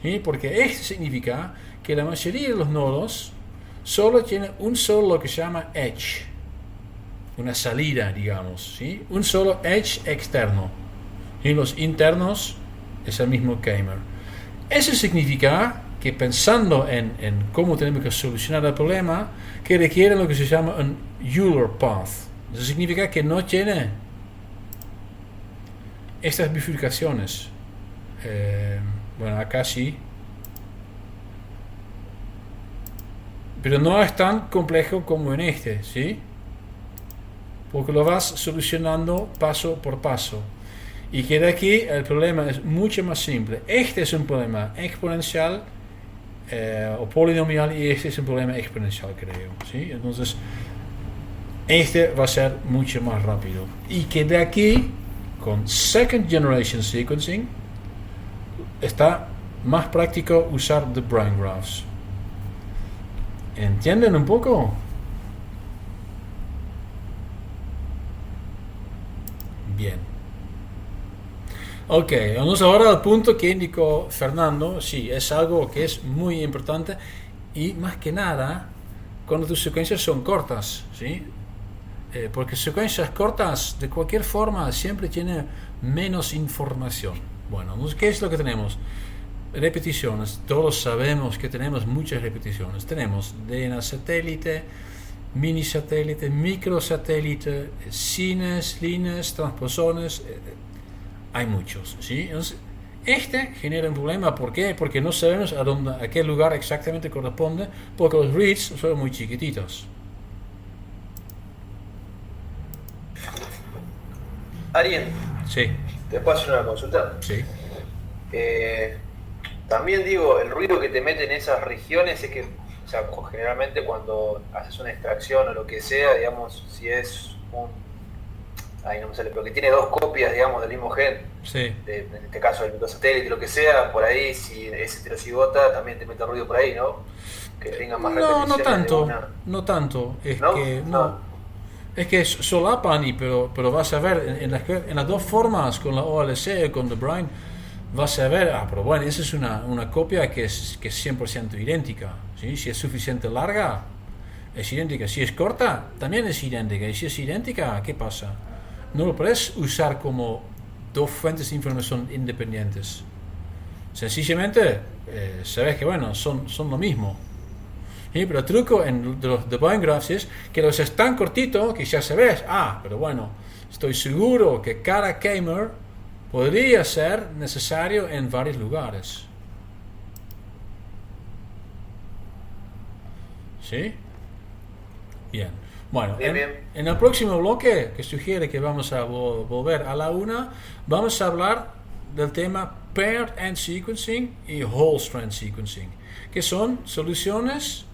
¿sí? Porque esto significa que la mayoría de los nodos solo tienen un solo lo que se llama edge, una salida, digamos, ¿sí? Un solo edge externo, y los internos es el mismo keymer. Eso significa que pensando en cómo tenemos que solucionar el problema, que requiere lo que se llama un Euler path. Eso significa que no tiene estas bifurcaciones. Bueno, acá sí. Pero no es tan complejo como en este, ¿sí? Porque lo vas solucionando paso por paso. Y que de aquí el problema es mucho más simple. Este es un problema exponencial o polinomial y este es un problema exponencial, creo, ¿sí? Entonces, este va a ser mucho más rápido. Y que de aquí, con Second Generation Sequencing, está más práctico usar the Brine Graphs. ¿Entienden un poco? Bien. Ok, vamos ahora al punto que indicó Fernando. Sí, es algo que es muy importante y más que nada cuando tus secuencias son cortas, ¿sí? Porque secuencias cortas de cualquier forma siempre tienen menos información. Bueno, ¿qué es lo que tenemos? Repeticiones. Todos sabemos que tenemos muchas repeticiones. Tenemos DNA satélite, mini satélite, microsatélite, sines, líneas, transposones. Hay muchos, ¿sí? Entonces, este genera un problema. ¿Por qué? Porque no sabemos a qué lugar exactamente corresponde, porque los reads son muy chiquititos. Ariel, Sí, ¿te puedo hacer una consulta? sí. También digo, el ruido que te mete en esas regiones es que, o sea, generalmente cuando haces una extracción o lo que sea, digamos, si es ahí no me sale, pero que tiene dos copias, digamos, del mismo gen, Sí. en este caso el microsatélite, lo que sea, por ahí, si es heterocigota, también te mete ruido por ahí, ¿no? Que tenga más repeticiones. No de tanto, una. no tanto. Es ¿No? que No. Es que solapan, pero vas a ver en las dos formas, con la OLC y con The Brine, vas a ver, pero bueno, esa es una copia que es 100% idéntica, ¿sí? Si es suficiente larga, es idéntica. Si es corta, también es idéntica. Y si es idéntica, ¿qué pasa? No lo puedes usar como dos fuentes de información independientes. Sencillamente, sabes que bueno, son lo mismo. ¿Sí? Pero el truco en los Brine Graphs es que los es tan cortito que ya sabes, pero bueno, estoy seguro que cada keymer podría ser necesario en varios lugares. ¿Sí? Bien. Bueno, Bien. en el próximo bloque, que sugiere que vamos a volver a la una, vamos a hablar del tema Paired End Sequencing y Whole Strand Sequencing, que son soluciones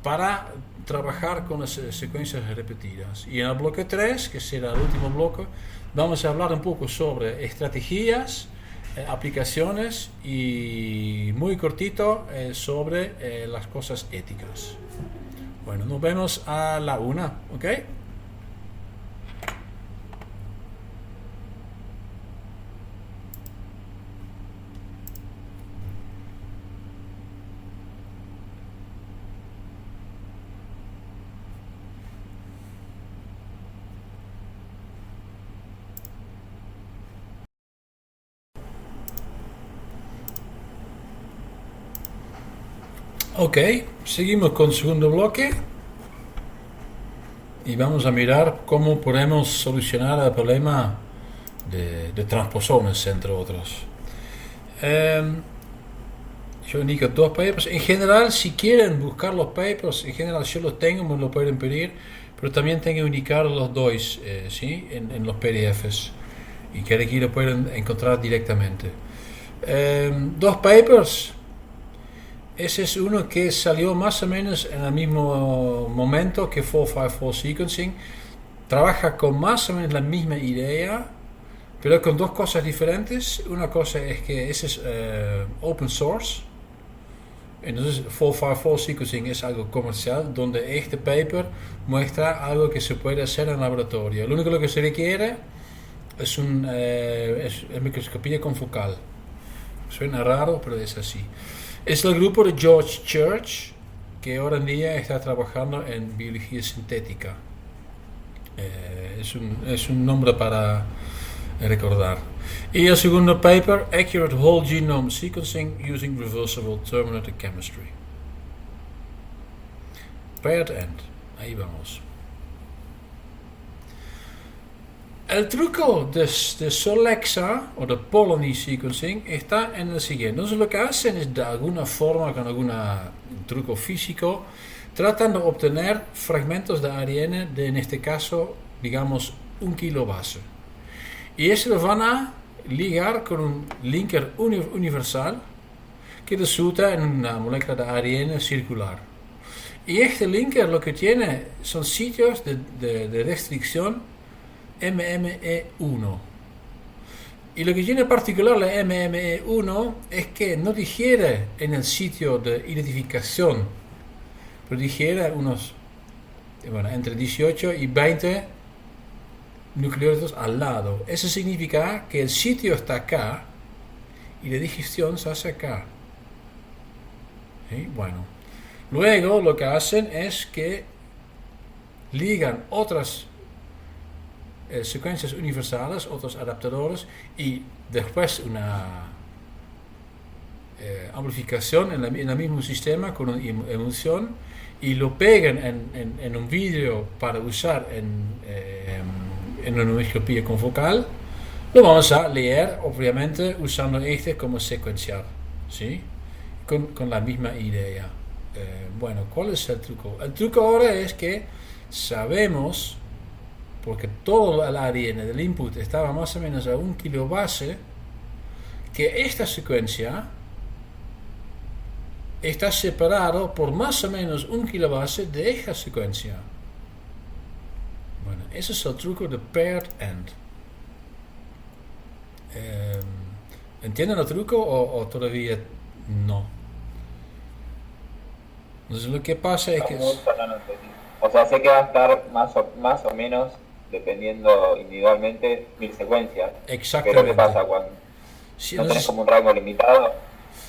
para trabajar con las secuencias repetidas. Y en el bloque 3, que será el último bloque, vamos a hablar un poco sobre estrategias, aplicaciones y muy cortito sobre las cosas éticas. Bueno, nos vemos a la una, ¿ok? Ok, seguimos con el segundo bloque y vamos a mirar cómo podemos solucionar el problema de transposones, entre otros. Yo indico dos papers. En general, si quieren buscar los papers, en general yo los tengo, me lo pueden pedir, pero también tengo que indicar los dos ¿sí? en los PDFs y que aquí lo pueden encontrar directamente. Dos papers. Ese es uno que salió más o menos en el mismo momento que 454 Sequencing. Trabaja con más o menos la misma idea, pero con dos cosas diferentes. Una cosa es que ese es open source Entonces 454 sequencing es algo comercial donde este paper muestra algo que se puede hacer en laboratorio. Lo único que se requiere es microscopía confocal. Suena raro, pero es así. Es el grupo de George Church, que ahora en día está trabajando en biología sintética. Es un nombre para recordar. Y el segundo paper, Accurate Whole Genome Sequencing Using Reversible Terminated Chemistry. Paired end. Ahí vamos. El truco de Solexa o de Polymerase sequencing está en el siguiente. Entonces lo que hacen es de alguna forma, con algún truco físico, tratan de obtener fragmentos de ARN de, en este caso, digamos, 1 kilo base. Y eso lo van a ligar con un linker universal que resulta en una molécula de ARN circular. Y este linker lo que tiene son sitios de restricción MME1. Y lo que tiene particular la MME1 es que no digiere en el sitio de identificación, pero digiere entre 18 y 20 nucleótidos al lado. Eso significa que el sitio está acá y la digestión se hace acá. ¿Sí? Bueno, luego lo que hacen es que ligan otras secuencias universales, otros adaptadores, y después una amplificación en el mismo sistema con una emulsión, y lo pegan en un vídeo para usar en una microscopía confocal. Lo vamos a leer, obviamente, usando este como secuenciar, ¿sí? Con la misma idea. Bueno, ¿cuál es el truco? El truco ahora es que sabemos, porque todo el ARN del input estaba más o menos a 1 kilo base, que esta secuencia está separado por más o menos 1 kilo base de esta secuencia. Bueno, ese es el truco de paired end. ¿Entienden el truco o todavía no? Entonces lo que pasa es que... O sea, sé que va a estar más o menos, dependiendo individualmente, 1000 secuencias. Exactamente. Pero ¿qué pasa cuando Sí, no tenés como un rango limitado?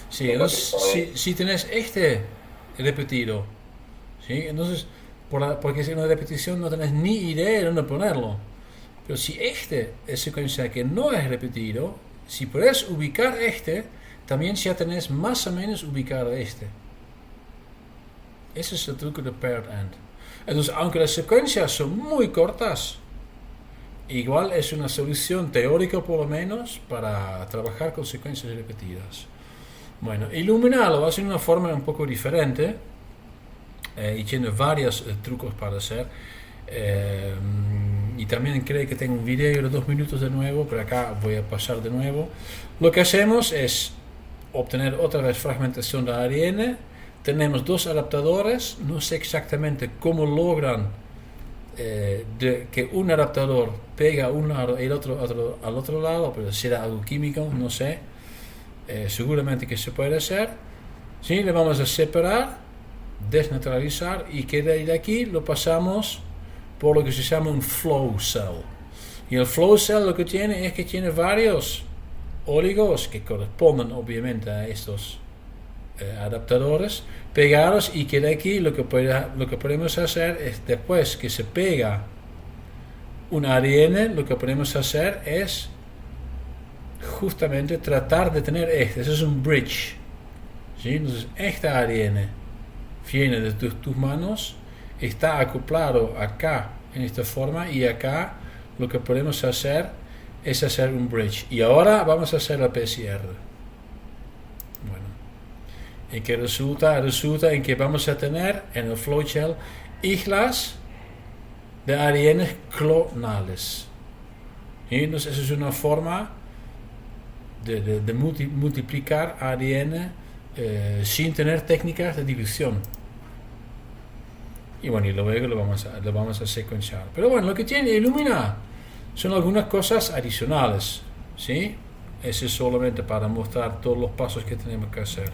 Sí, entonces, si tenés este repetido, ¿sí? Entonces, porque si en una repetición no tenés ni idea de dónde ponerlo. Pero si este es secuencia que no es repetido, si podés ubicar este, también ya tenés más o menos ubicado este. Ese es el truco de paired end. Entonces, aunque las secuencias son muy cortas, igual es una solución teórica por lo menos para trabajar con secuencias repetidas. Bueno, Illumina lo hace de una forma un poco diferente y tiene varios trucos para hacer. Y también creo que tengo un video de 2 minutos de nuevo, pero acá voy a pasar de nuevo. Lo que hacemos es obtener otra vez fragmentación de ARN. Tenemos 2 adaptadores, no sé exactamente cómo logran que un adaptador pega a un lado y el otro al otro lado, pero será algo químico, no sé. Seguramente que se puede hacer. ¿Sí? Le vamos a separar, desnaturalizar, y que de aquí lo pasamos por lo que se llama un flow cell. Y el flow cell lo que tiene es que tiene varios oligos que corresponden obviamente a estos adaptadores pegados, y que de aquí lo que podemos hacer es, después que se pega un ARN, lo que podemos hacer es justamente tratar de tener este. Eso es un bridge, ¿sí? Entonces este ARN viene de tus manos, está acoplado acá en esta forma, y acá lo que podemos hacer es hacer un bridge. Y ahora vamos a hacer la PCR. Bueno, ¿y qué resulta? Resulta en que vamos a tener en el flow cell islas de ARN clonales. Y entonces eso es una forma de multiplicar ARN sin tener técnicas de división. Y bueno, y luego lo vamos a secuenciar. Pero bueno, lo que tiene Illumina son algunas cosas adicionales, ¿sí? Ese es solamente para mostrar todos los pasos que tenemos que hacer.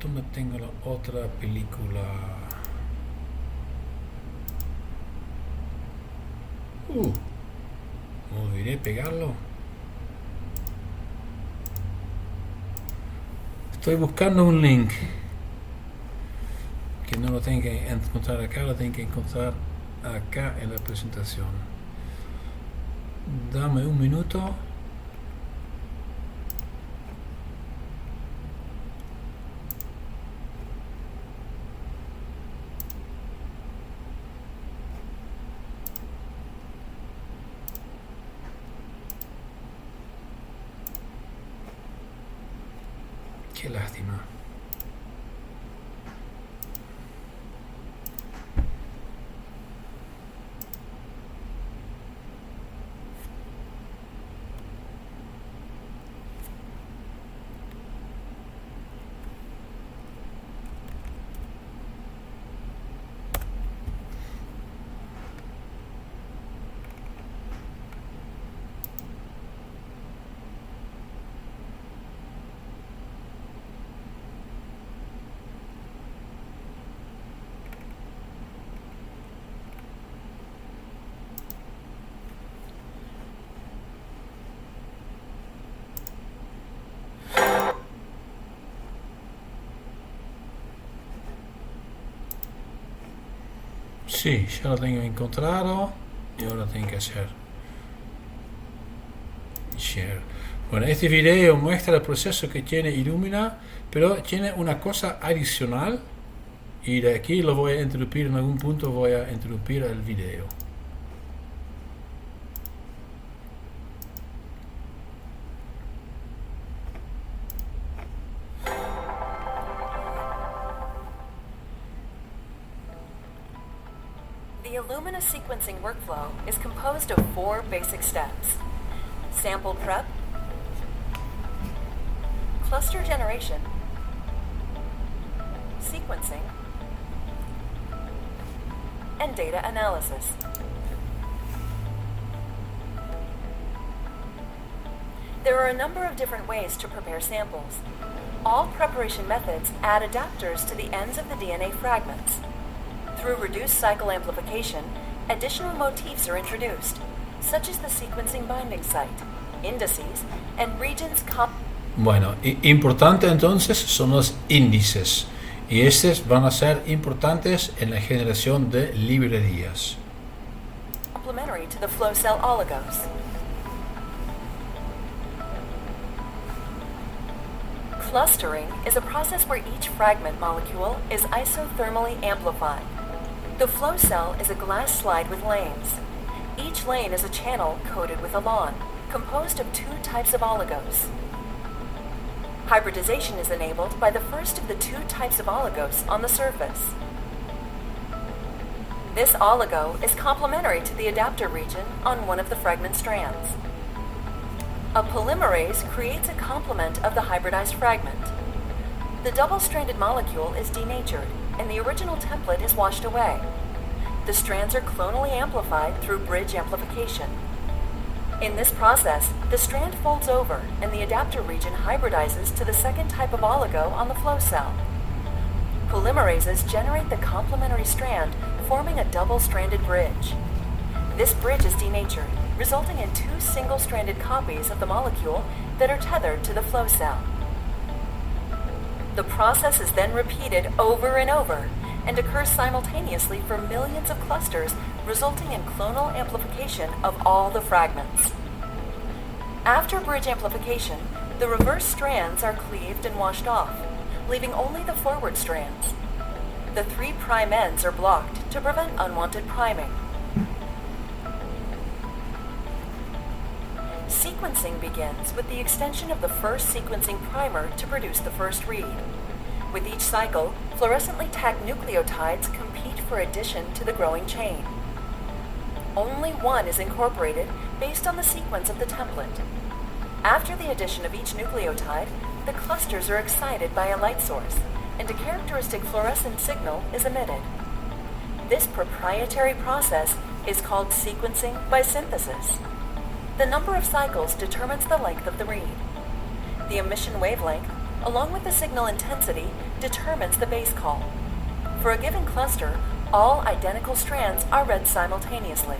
¿Dónde tengo la otra película? Me olvidé pegarlo. Estoy buscando un link. Que no lo tengo que encontrar acá, lo tengo que encontrar acá en la presentación. Dame un minuto. Qué lástima. Sí, ya lo tengo encontrado y ahora tengo que hacer share. Bueno, este video muestra el proceso que tiene Illumina, pero tiene una cosa adicional y de aquí lo voy a interrumpir en algún punto, voy a interrumpir el video. The Illumina sequencing workflow is composed of 4 basic steps: sample prep, cluster generation, sequencing, and data analysis. There are a number of different ways to prepare samples. All preparation methods add adapters to the ends of the DNA fragments. Through reduced cycle amplification, additional motifs are introduced, such as the sequencing binding site, indices, and regions. Bueno, importante entonces son los índices, y estos van a ser importantes en la generación de librerías. Complementary to the flow cell oligos. Clustering is a process where each fragment molecule is isothermally amplified. The flow cell is a glass slide with lanes. Each lane is a channel coated with a lawn, composed of 2 types of oligos. Hybridization is enabled by the first of the 2 types of oligos on the surface. This oligo is complementary to the adapter region on one of the fragment strands. A polymerase creates a complement of the hybridized fragment. The double-stranded molecule is denatured, and the original template is washed away. The strands are clonally amplified through bridge amplification. In this process, the strand folds over, and the adapter region hybridizes to the second type of oligo on the flow cell. Polymerases generate the complementary strand, forming a double-stranded bridge. This bridge is denatured, resulting in 2 single-stranded copies of the molecule that are tethered to the flow cell. The process is then repeated over and over and occurs simultaneously for millions of clusters, resulting in clonal amplification of all the fragments. After bridge amplification, the reverse strands are cleaved and washed off, leaving only the forward strands. The 3' ends are blocked to prevent unwanted priming. Sequencing begins with the extension of the first sequencing primer to produce the first read. With each cycle, fluorescently tagged nucleotides compete for addition to the growing chain. Only one is incorporated based on the sequence of the template. After the addition of each nucleotide, the clusters are excited by a light source, and a characteristic fluorescent signal is emitted. This proprietary process is called sequencing by synthesis. The number of cycles determines the length of the read. The emission wavelength, along with the signal intensity, determines the base call. For a given cluster, all identical strands are read simultaneously.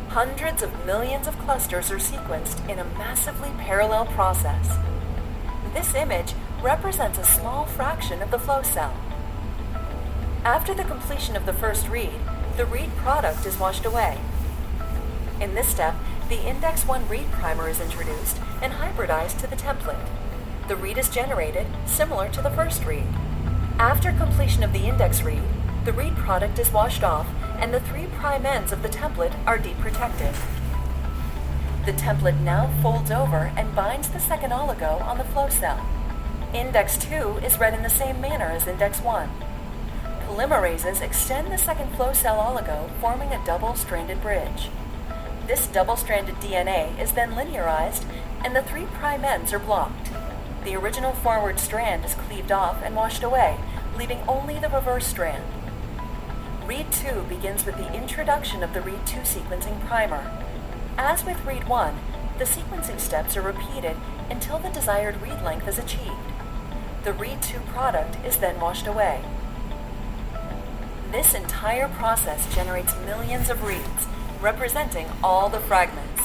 Hundreds of millions of clusters are sequenced in a massively parallel process. This image represents a small fraction of the flow cell. After the completion of the first read, the read product is washed away. In this step, the Index 1 read primer is introduced and hybridized to the template. The read is generated similar to the first read. After completion of the index read, the read product is washed off and the 3' ends of the template are deprotected. The template now folds over and binds the second oligo on the flow cell. Index 2 is read in the same manner as Index 1. Polymerases extend the second flow cell oligo, forming a double-stranded bridge. This double-stranded DNA is then linearized and the 3' ends are blocked. The original forward strand is cleaved off and washed away, leaving only the reverse strand. Read 2 begins with the introduction of the Read 2 sequencing primer. As with Read 1, the sequencing steps are repeated until the desired read length is achieved. The Read 2 product is then washed away. This entire process generates millions of reads, representing all the fragments.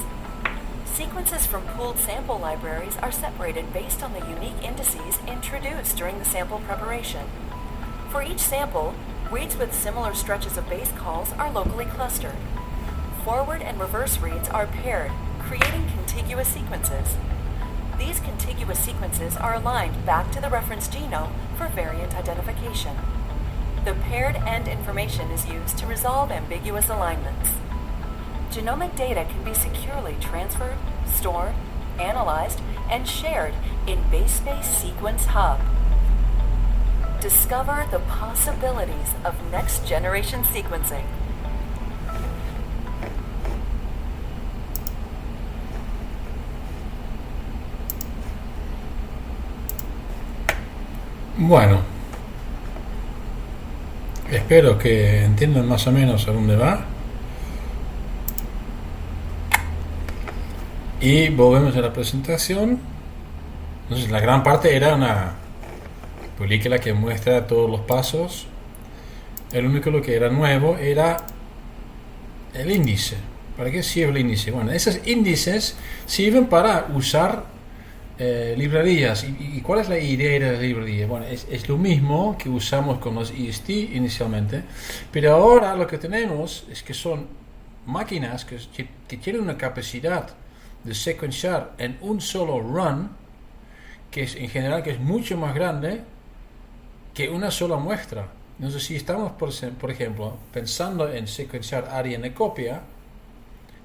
Sequences from pooled sample libraries are separated based on the unique indices introduced during the sample preparation. For each sample, reads with similar stretches of base calls are locally clustered. Forward and reverse reads are paired, creating contiguous sequences. These contiguous sequences are aligned back to the reference genome for variant identification. The paired end information is used to resolve ambiguous alignments. Genomic data can be securely transferred, stored, analyzed, and shared in BaseSpace Sequence Hub. Discover the possibilities of next-generation sequencing. Bueno, espero que entiendan más o menos a dónde va. Y volvemos a la presentación. Entonces la gran parte era una película que muestra todos los pasos. El único lo que era nuevo era el índice. ¿Para qué sirve el índice? Bueno, esos índices sirven para usar librerías. ¿Y cuál es la idea de la librería? Bueno, es lo mismo que usamos con los IST inicialmente, pero ahora lo que tenemos es que son máquinas que tienen una capacidad de secuenciar en un solo run, que es en general que es mucho más grande que una sola muestra. Entonces, si estamos, por ejemplo, pensando en secuenciar ADN copia,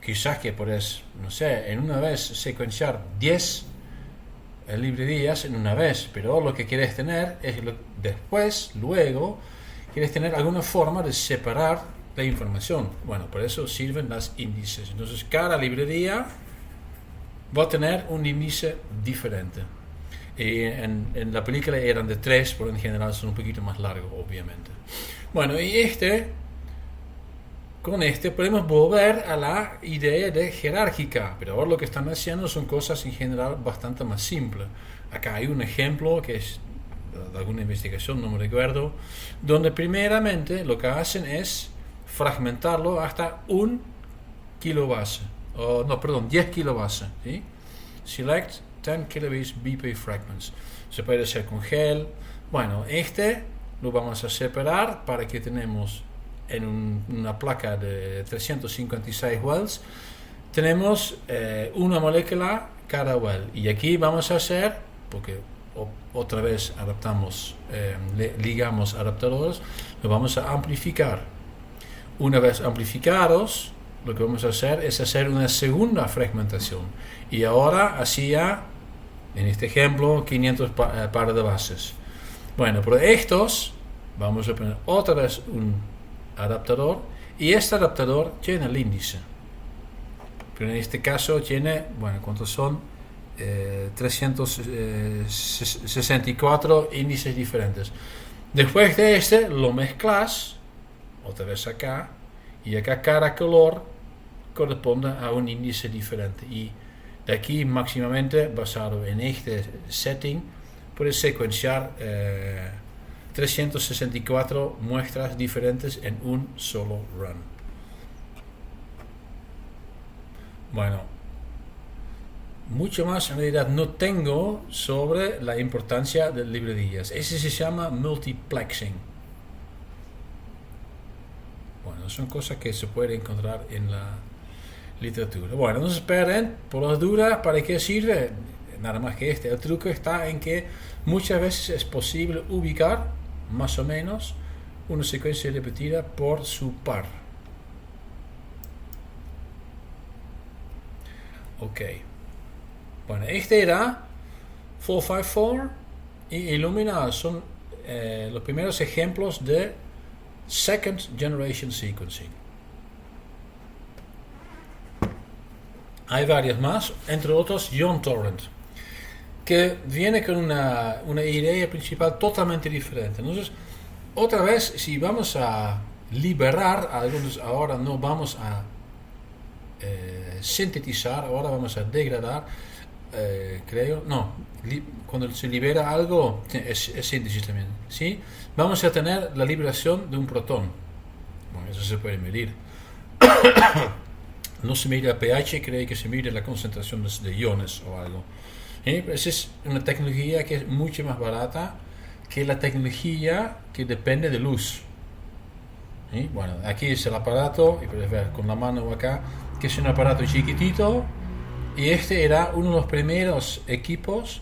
quizás que puedes, no sé, en una vez secuenciar 10 librerías en una vez, pero lo que quieres tener es luego, quieres tener alguna forma de separar la información. Bueno, por eso sirven las índices. Entonces, cada librería va a tener un índice diferente. En la película eran de 3, pero en general son un poquito más largos, obviamente. Bueno, y con este podemos volver a la idea de jerárquica, pero ahora lo que están haciendo son cosas en general bastante más simples. Acá hay un ejemplo que es de alguna investigación, no me recuerdo, donde primeramente lo que hacen es fragmentarlo hasta 1 kilobase. 10 kilobases. ¿Sí? Select 10 kilobase BP fragments. Se puede hacer con gel. Bueno, lo vamos a separar para que tenemos en una placa de 356 wells. Tenemos una molécula cada well. Y aquí vamos a hacer, porque otra vez ligamos adaptadores, lo vamos a amplificar. Una vez amplificados, lo que vamos a hacer es hacer una segunda fragmentación. Y ahora hacía, en este ejemplo, 500 pares de bases. Bueno, pero estos, vamos a poner otra vez un adaptador. Y este adaptador tiene el índice. Pero en este caso tiene, bueno, ¿cuántos son? 364 índices diferentes. Después de lo mezclas, otra vez acá. Y acá cada color corresponde a un índice diferente, y de aquí máximamente basado en este setting puedes secuenciar 364 muestras diferentes en un solo run. Bueno, mucho más en realidad no tengo sobre la importancia de librerías. Ese se llama multiplexing. Bueno, son cosas que se pueden encontrar en la literatura. Bueno, no se esperen por las dudas. ¿Para qué sirve? Nada más que el truco está en que muchas veces es posible ubicar más o menos una secuencia repetida por su par. Ok. Bueno, este era 454 y Illumina son los primeros ejemplos de Second Generation Sequencing. Hay varios más, entre otros John Torrent, que viene con una idea principal totalmente diferente. Entonces, otra vez, si vamos a liberar algo, ahora no vamos a sintetizar, ahora vamos a degradar, creo, no, cuando se libera algo es síntesis también, ¿sí? Vamos a tener la liberación de un protón. Bueno, eso se puede medir. No se mide el pH, creo que se mide la concentración de iones o algo. Esa es una tecnología que es mucho más barata que la tecnología que depende de luz. Bueno, aquí es el aparato, y puedes ver con la mano acá, que es un aparato chiquitito, y este era uno de los primeros equipos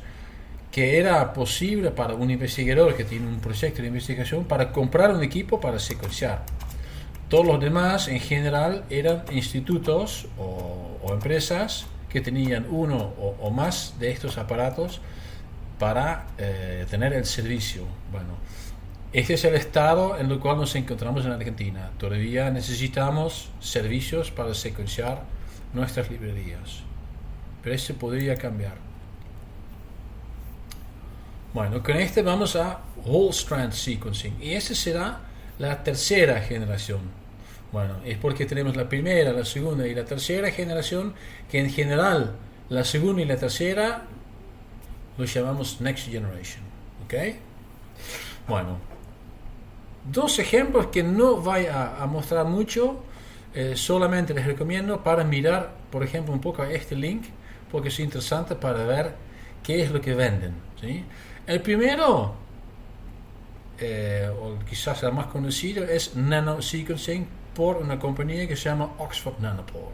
que era posible para un investigador que tiene un proyecto de investigación para comprar un equipo para secuenciar. Todos los demás en general eran institutos o empresas que tenían uno o más de estos aparatos para tener el servicio. Bueno, este es el estado en el cual nos encontramos en Argentina. Todavía necesitamos servicios para secuenciar nuestras librerías, pero esto podría cambiar. Bueno, con este vamos a Whole Strand Sequencing y esta será la tercera generación. Bueno, es porque tenemos la primera, la segunda y la tercera generación, que en general la segunda y la tercera los llamamos Next Generation. ¿Ok? Bueno, dos ejemplos que no voy a mostrar mucho, solamente les recomiendo para mirar, por ejemplo, un poco a este link, porque es interesante para ver qué es lo que venden, ¿sí? El primero, o quizás el más conocido, es nanosequencing por una compañía que se llama Oxford Nanopore.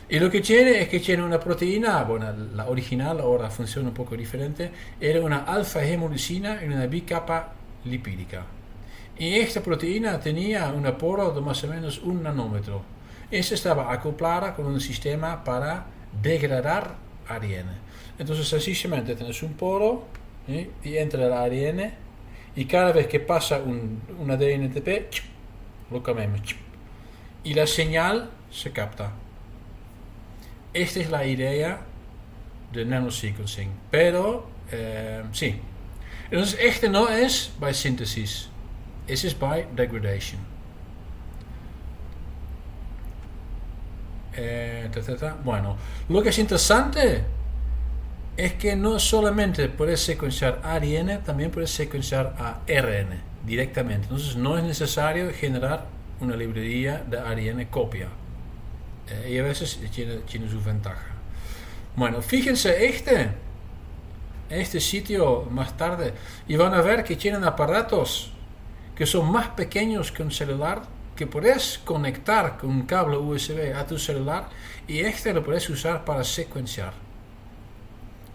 Y lo que tiene es que tiene una proteína, bueno, la original ahora funciona un poco diferente, era una alfa-hemolicina en una bicapa lipídica. Y esta proteína tenía un poro de más o menos 1 nanómetro. Esta estaba acoplada con un sistema para degradar ARN. Entonces sencillamente tienes un poro, ¿sí? Y entra el ARN y cada vez que pasa un ADN ATP, lo cambiamos y la señal se capta. Esta es la idea de nanosequencing, pero sí. Entonces este no es by síntesis, este es by degradation. Bueno, lo que es interesante es que no solamente puedes secuenciar ARN, también puedes secuenciar ARN directamente. Entonces no es necesario generar una librería de ARN copia. Y a veces tiene su ventaja. Bueno, fíjense este sitio más tarde y van a ver que tienen aparatos que son más pequeños que un celular, que puedes conectar con un cable USB a tu celular y lo puedes usar para secuenciar.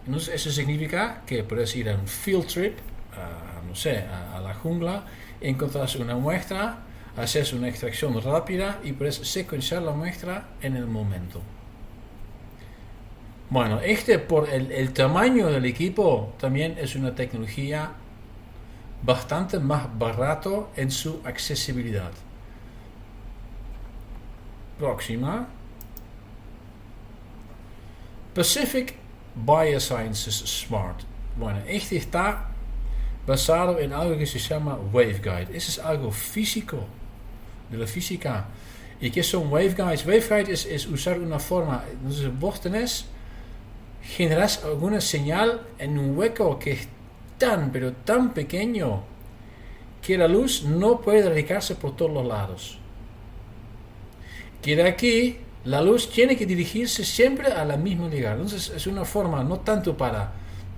Entonces eso significa que puedes ir a un field trip, a la jungla, encontrás una muestra, haces una extracción rápida y puedes secuenciar la muestra en el momento. Bueno, por el tamaño del equipo también es una tecnología bastante más barato en su accesibilidad. Próxima. Pacific Biosciences Smart. Bueno, este está basado en algo que se llama waveguide. Eso es algo físico, de la física. ¿Y qué son waveguides? Waveguide es usar una forma. Entonces vos generás alguna señal en un hueco que tan, pero tan pequeño que la luz no puede radicarse por todos los lados. Que de aquí la luz tiene que dirigirse siempre a la misma lugar. Entonces es una forma no tanto para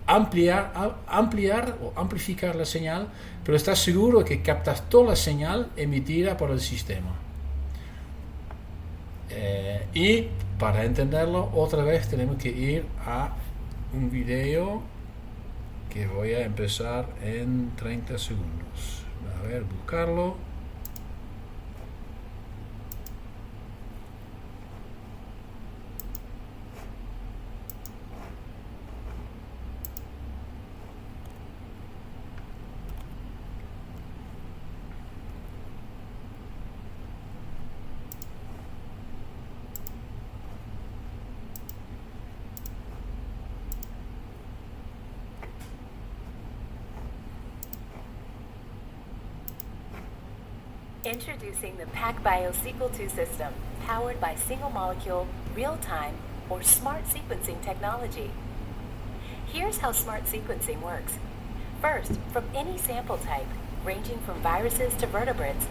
ampliar o amplificar la señal, pero estás seguro que captas toda la señal emitida por el sistema. Y para entenderlo otra vez tenemos que ir a un video que voy a empezar en 30 segundos. A ver, buscarlo. Introducing the PacBio Sequel II system, powered by single-molecule, real-time, or smart sequencing technology. Here's how smart sequencing works. First, from any sample type, ranging from viruses to vertebrates,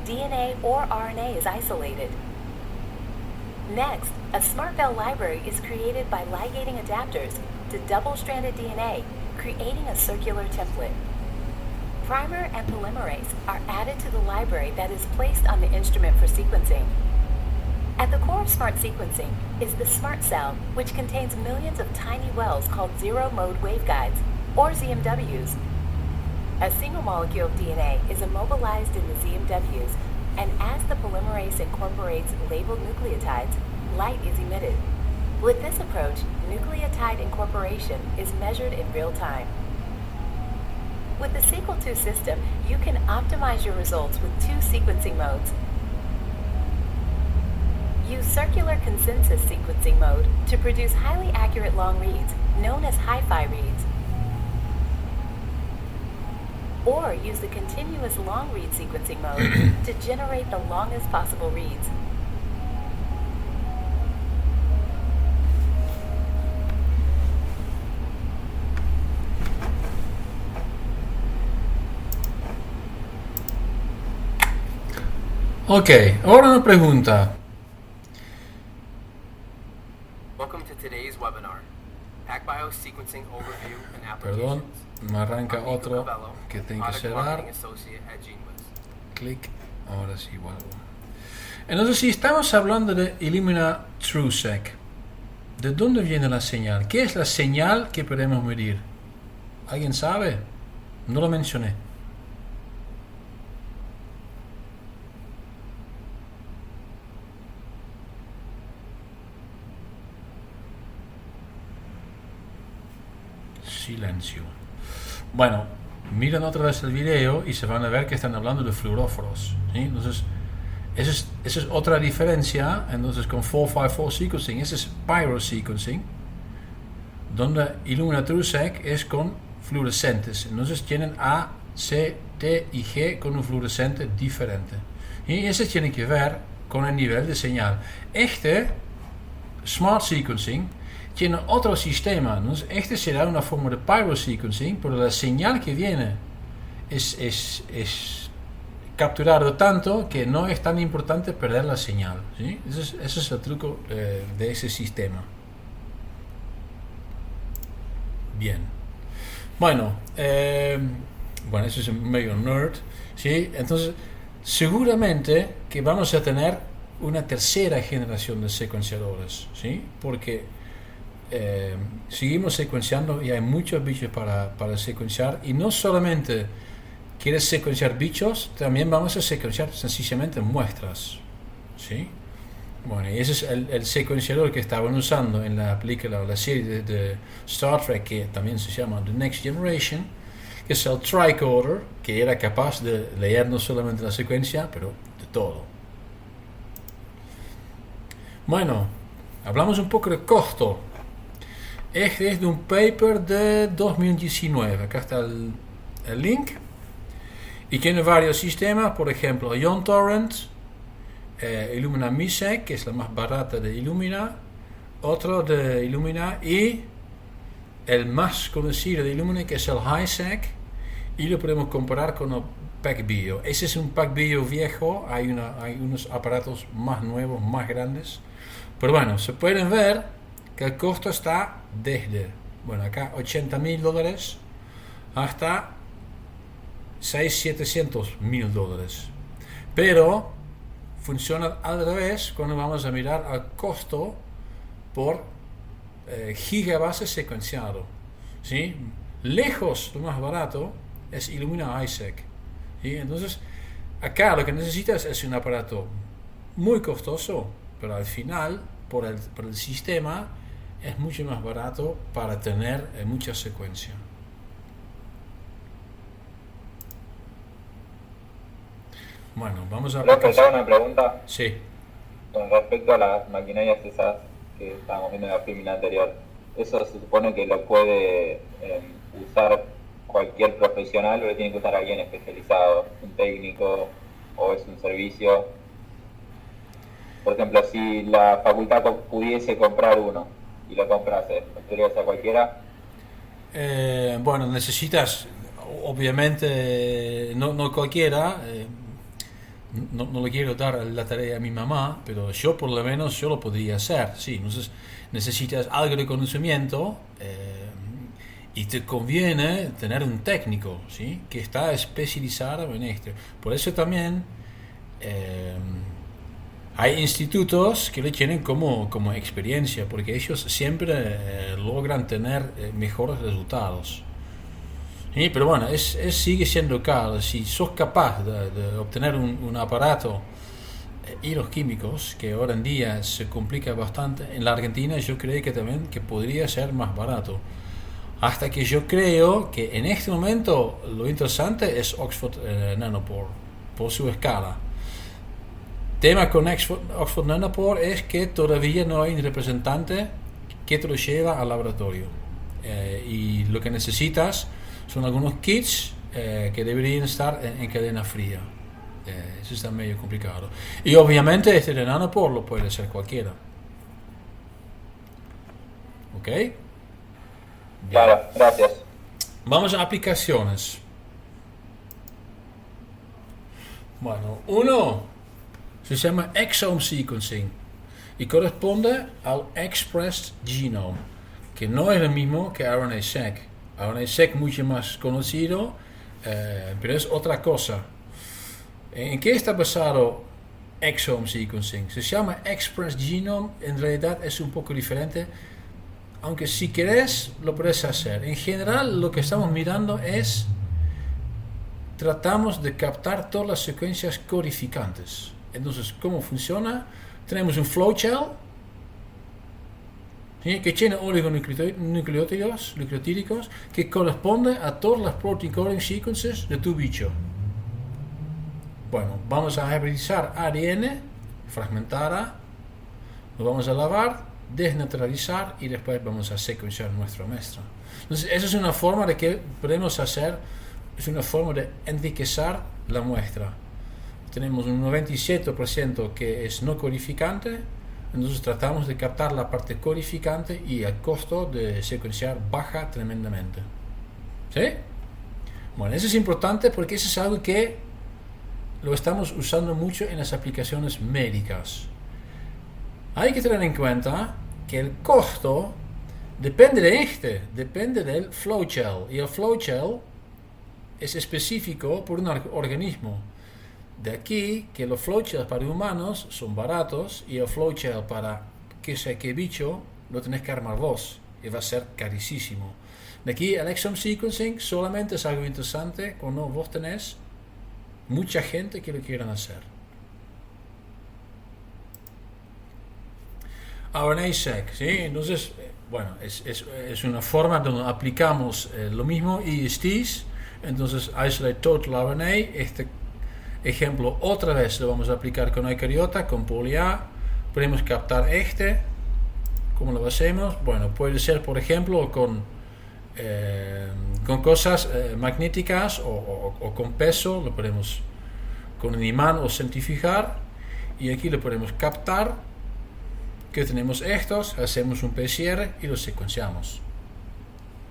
DNA or RNA is isolated. Next, a SMRTbell library is created by ligating adapters to double-stranded DNA, creating a circular template. Primer and polymerase are added to the library that is placed on the instrument for sequencing. At the core of smart sequencing is the SMRT cell, which contains millions of tiny wells called zero-mode waveguides, or ZMWs. A single molecule of DNA is immobilized in the ZMWs, and as the polymerase incorporates labeled nucleotides, light is emitted. With this approach, nucleotide incorporation is measured in real time. With the Sequel II system, you can optimize your results with two sequencing modes. Use circular consensus sequencing mode to produce highly accurate long reads, known as hi-fi reads. Or use the continuous long read sequencing mode to generate the longest possible reads. Ok, ahora una pregunta. Welcome to today's webinar, PacBio Sequencing Overview and Perdón, Applications. me arranca I'm Nico otro Cabello, que tengo que Product cerrar. Marketing Associate at GENEWIZ. Clic, ahora sí vuelvo. Entonces, si estamos hablando de Illumina TrueSec, ¿de dónde viene la señal? ¿Qué es la señal que podemos medir? ¿Alguien sabe? No lo mencioné. Silencio. Bueno, miren otra vez el video y se van a ver que están hablando de fluoróforos, ¿sí? Entonces, esa es otra diferencia. Entonces, con 454 sequencing, ese es pyrosequencing, donde Illumina TrueSec es con fluorescentes. Entonces, tienen A, C, T y G con un fluorescente diferente. Y ese tiene que ver con el nivel de señal. Este Smart Sequencing tiene otro sistema. Entonces, este será una forma de pyrosequencing, pero la señal que viene es capturado tanto que no es tan importante perder la señal, ¿sí? Ese es el truco de ese sistema. Bien. Bueno, eso es medio nerd, ¿sí? Entonces, seguramente que vamos a tener una tercera generación de secuenciadores, ¿sí? Porque seguimos secuenciando y hay muchos bichos para secuenciar, y no solamente quieres secuenciar bichos, también vamos a secuenciar sencillamente muestras, ¿sí? Bueno, y ese es el secuenciador que estaban usando en la película, la serie de Star Trek, que también se llama The Next Generation, que es el tricoder, que era capaz de leer no solamente la secuencia, pero de todo. Bueno, hablamos un poco de costo. Este es de un paper de 2019. Acá está el link. Y tiene varios sistemas, por ejemplo, Ion Torrent, Illumina MiSec, que es la más barata de Illumina, otro de Illumina, y el más conocido de Illumina, que es el HiSec, y lo podemos comparar con el PacBio. Ese es un PacBio viejo, hay unos aparatos más nuevos, más grandes, pero bueno, se pueden ver que el costo está desde, bueno, acá $80,000 hasta $600,000-700,000, pero funciona al revés cuando vamos a mirar al costo por gigabase secuenciado, ¿sí? Lejos lo más barato es Illumina HiSec, ¿sí? Entonces acá lo que necesitas es un aparato muy costoso, pero al final por el sistema es mucho más barato para tener mucha secuencia. Bueno, vamos a... ¿Puedo hacer una pregunta? Sí. Con respecto a las maquinarias esas que estábamos viendo en la filmina anterior, ¿eso se supone que lo puede usar cualquier profesional o lo tiene que usar alguien especializado, un técnico o es un servicio? Por ejemplo, si la facultad pudiese comprar uno y lo comprase, ¿lo podría usar cualquiera? Bueno, necesitas, obviamente, no cualquiera. No le quiero dar la tarea a mi mamá, pero yo por lo menos yo lo podría hacer, sí. Entonces necesitas algo de conocimiento y te conviene tener un técnico, ¿sí? Que está especializado en esto. Por eso también hay institutos que lo tienen como experiencia, porque ellos siempre logran tener mejores resultados. Sí, pero bueno, sigue siendo caro. Si sos capaz de obtener un aparato y los químicos, que ahora en día se complica bastante, en la Argentina yo creo que también que podría ser más barato. Hasta que yo creo que en este momento lo interesante es Oxford Nanopore, por su escala. Tema con Oxford Nanopore es que todavía no hay un representante que te lo lleva al laboratorio. Y lo que necesitas son algunos kits que deberían estar en cadena fría. Eso está medio complicado. Y obviamente este de Nanopore lo puede hacer cualquiera. ¿Ok? Bien. Claro, gracias. Vamos a aplicaciones. Bueno, uno se llama exome sequencing y corresponde al expressed genome, que no es lo mismo que RNA-seq. RNA-seq mucho más conocido, pero es otra cosa. ¿En qué está basado exome sequencing? Se llama expressed genome, en realidad es un poco diferente, aunque si querés lo puedes hacer. En general lo que estamos mirando es, tratamos de captar todas las secuencias codificantes. Entonces, ¿cómo funciona? Tenemos un flowchart, ¿sí? Que tiene oligonucleótidos que corresponde a todas las protein coding sequences de tu bicho. Bueno, vamos a hibridizar ADN, fragmentar, lo vamos a lavar, desnaturalizar y después vamos a secuenciar nuestra muestra. Entonces, esa es una forma de que podemos hacer, es una forma de enriquecer la muestra. Tenemos un 97% que es no codificante, entonces tratamos de captar la parte codificante y el costo de secuenciar baja tremendamente. ¿Sí? Bueno, eso es importante porque eso es algo que lo estamos usando mucho en las aplicaciones médicas. Hay que tener en cuenta que el costo depende depende del flowchart, y el flowchart es específico por un organismo. De aquí que los flowcharts para humanos son baratos y el flowchart para que sea que bicho lo tenés que armar vos y va a ser carísimo. De aquí el exome sequencing solamente es algo interesante cuando vos tenés mucha gente que lo quieran hacer. RNA-seq, ¿sí? Entonces, bueno, es una forma donde aplicamos lo mismo, ISTs. Entonces, isolate total RNA, este ejemplo otra vez lo vamos a aplicar con eucariota, con poly-A. Podemos captar ¿cómo lo hacemos? Bueno, puede ser por ejemplo con cosas magnéticas o con peso, lo podemos con un imán o centrifugar, y aquí lo podemos captar, que tenemos estos, hacemos un PCR y los secuenciamos.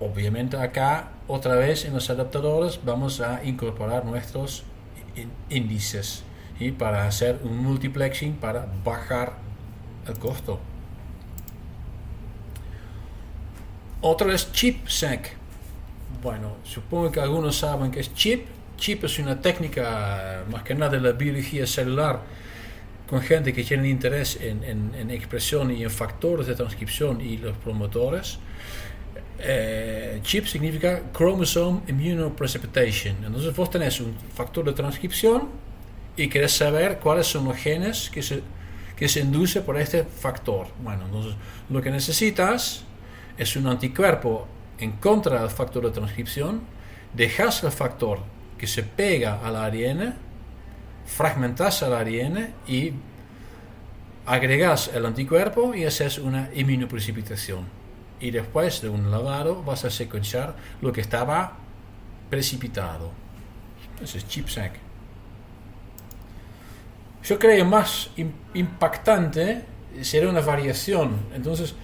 obviamente acá, otra vez en los adaptadores, vamos a incorporar nuestros índices, ¿sí? Para hacer un multiplexing para bajar el costo. Otro es chipsec. Bueno, supongo que algunos saben que es chip. Chip es una técnica más que nada de la biología celular con gente que tiene interés en expresión y en factores de transcripción y los promotores. Chip significa Chromosome Immunoprecipitation. Entonces vos tenés un factor de transcripción y querés saber cuáles son los genes que se induce por este factor. Bueno, entonces lo que necesitas es un anticuerpo en contra del factor de transcripción, dejas el factor que se pega al ARN, fragmentas el ARN y agregas el anticuerpo y haces una inmunoprecipitación. Y después de un lavado vas a secuenciar lo que estaba precipitado. Eso es chipsec. Yo creo más impactante será una variación. Entonces,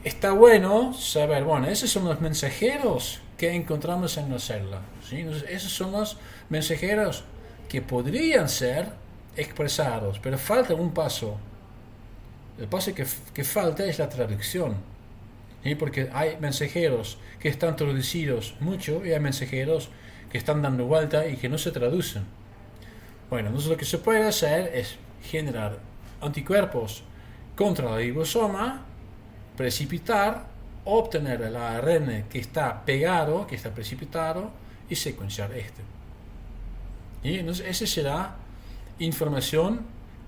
está bueno saber, bueno, esos son los mensajeros que encontramos en la célula, ¿sí? Entonces, esos son los mensajeros que podrían ser expresados, pero falta un paso. El paso que falta es la traducción, ¿sí? Porque hay mensajeros que están traducidos mucho y hay mensajeros que están dando vuelta y que no se traducen. Bueno, entonces lo que se puede hacer es generar anticuerpos contra el ribosoma, precipitar, obtener el ARN que está pegado, que está precipitado y secuenciar este. Y entonces esa será información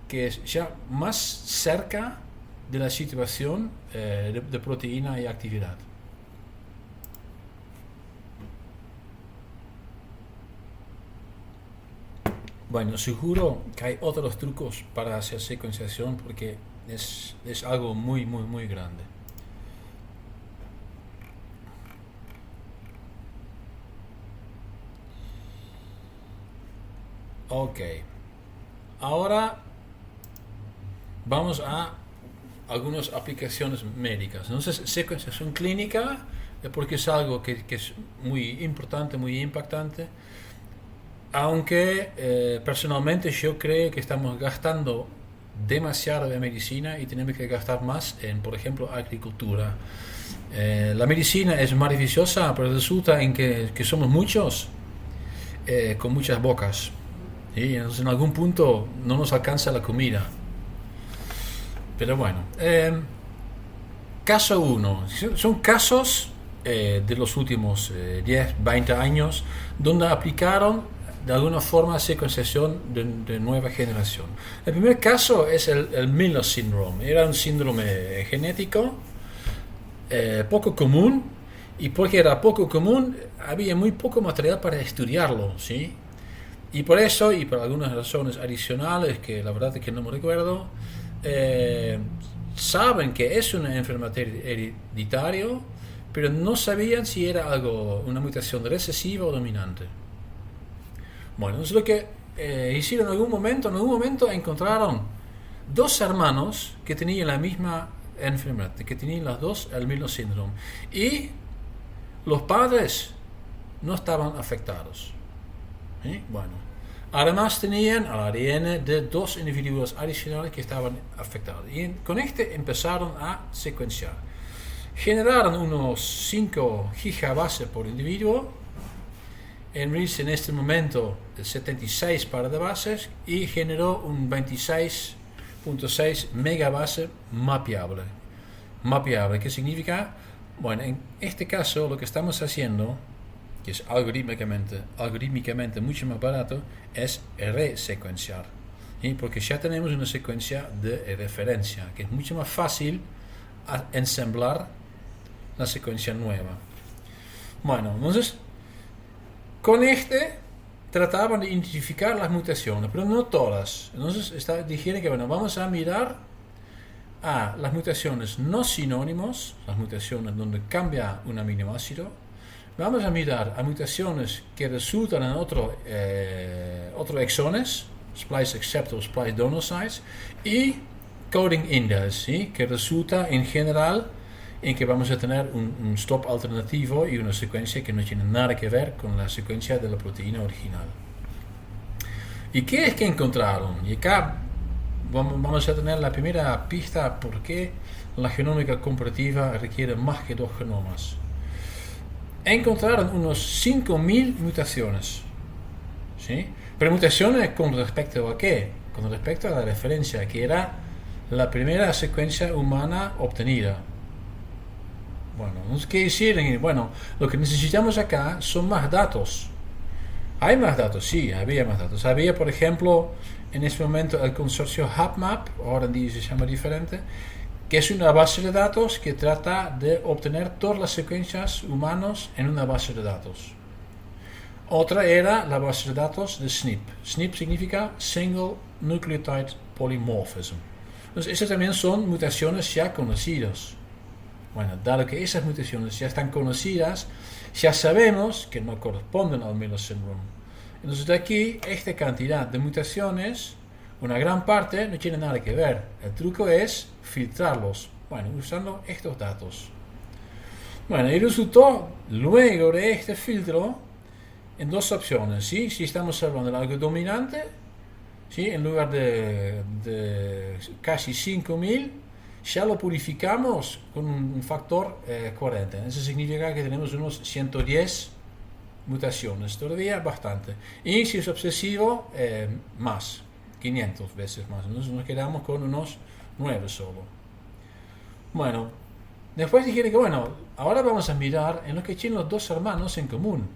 que es ya más cerca de la situación de proteína y actividad. Bueno, seguro que hay otros trucos para hacer secuenciación porque es algo muy grande. Ok, ahora vamos a algunas aplicaciones médicas. Entonces, secuenciación clínica, porque es algo que es muy importante, muy impactante, aunque personalmente yo creo que estamos gastando demasiado en medicina y tenemos que gastar más en, por ejemplo, agricultura. La medicina es maravillosa, pero resulta en que somos muchos con muchas bocas. ¿Sí? Entonces en algún punto no nos alcanza la comida. Pero bueno, caso 1. Son casos de los últimos 10, 20 años donde aplicaron de alguna forma secuenciación de nueva generación. El primer caso es el Miller Syndrome. Era un síndrome genético poco común, y porque era poco común había muy poco material para estudiarlo, ¿sí? Y por eso, y por algunas razones adicionales que la verdad es que no me recuerdo, saben que es una enfermedad hereditaria, pero no sabían si era una mutación recesiva o dominante. Bueno, entonces lo que hicieron en algún momento encontraron dos hermanos que tenían la misma enfermedad, que tenían las dos el Miller Syndrome, y los padres no estaban afectados. ¿Sí? Bueno, además tenían el ADN de dos individuos adicionales que estaban afectados, y con este empezaron a secuenciar. Generaron unos 5 gigabases por individuo. En este momento 76 pares de bases y generó un 26.6 megabase mapeable. Mapeable, ¿qué significa? Bueno, en este caso lo que estamos haciendo, que es algorítmicamente mucho más barato, es resecuenciar. ¿Sí? Porque ya tenemos una secuencia de referencia, que es mucho más fácil ensamblar la secuencia nueva. Bueno, entonces con trataban de identificar las mutaciones, pero no todas. Entonces dijeron que bueno, vamos a mirar a las mutaciones no sinónimos, las mutaciones donde cambia un aminoácido. Vamos a mirar a mutaciones que resultan en otros exones, splice acceptor, splice donor sites, y coding index, ¿sí? Que resulta en general en que vamos a tener un stop alternativo y una secuencia que no tiene nada que ver con la secuencia de la proteína original. ¿Y qué es que encontraron? Y acá vamos a tener la primera pista por qué la genómica comparativa requiere más que 2 genomas. Encontraron unos 5.000 mutaciones. ¿Sí? Pero mutaciones con respecto a qué? Con respecto a la referencia, que era la primera secuencia humana obtenida. Bueno, no sé qué decir. Bueno, lo que necesitamos acá son más datos. ¿Hay más datos? Sí, había más datos. Había, por ejemplo, en este momento el consorcio HapMap, ahora en día se llama diferente, que es una base de datos que trata de obtener todas las secuencias humanas en una base de datos. Otra era la base de datos de SNP. SNP significa Single Nucleotide Polymorphism. Entonces, esas también son mutaciones ya conocidas. Bueno, dado que esas mutaciones ya están conocidas, ya sabemos que no corresponden al Miller Syndrome. Entonces, de aquí, esta cantidad de mutaciones, una gran parte no tiene nada que ver. El truco es filtrarlos, bueno, usando estos datos. Bueno, y resultó, luego de este filtro, en 2 opciones, ¿sí? Si estamos hablando de algo dominante, ¿sí? En lugar de casi 5.000, ya lo purificamos con un factor 40. Eso significa que tenemos unos 110 mutaciones, todavía bastante. Y si es obsesivo, más, 500 veces más. Entonces nos quedamos con unos 9 solo. Bueno, después dijeron que bueno, ahora vamos a mirar en lo que tienen los 2 hermanos en común.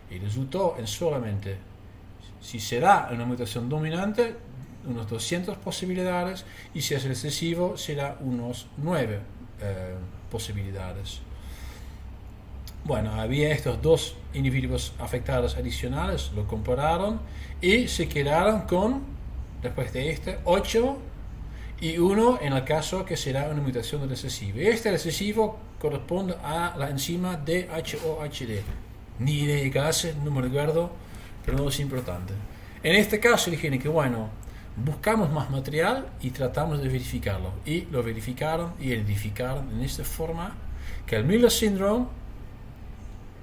Y resultó en solamente, si será una mutación dominante, unos 200 posibilidades, y si es recesivo será unos 9 posibilidades. Bueno, había estos 2 individuos afectados adicionales, lo compararon y se quedaron con, después de este, 8 y 1 en el caso que será una mutación recesiva. Este recesivo corresponde a la enzima DHOHD. Ni idea de clase, no me recuerdo, pero no es importante. En este caso dijeron que bueno, buscamos más material y tratamos de verificarlo. Y lo verificaron y identificaron en esta forma que el Miller Syndrome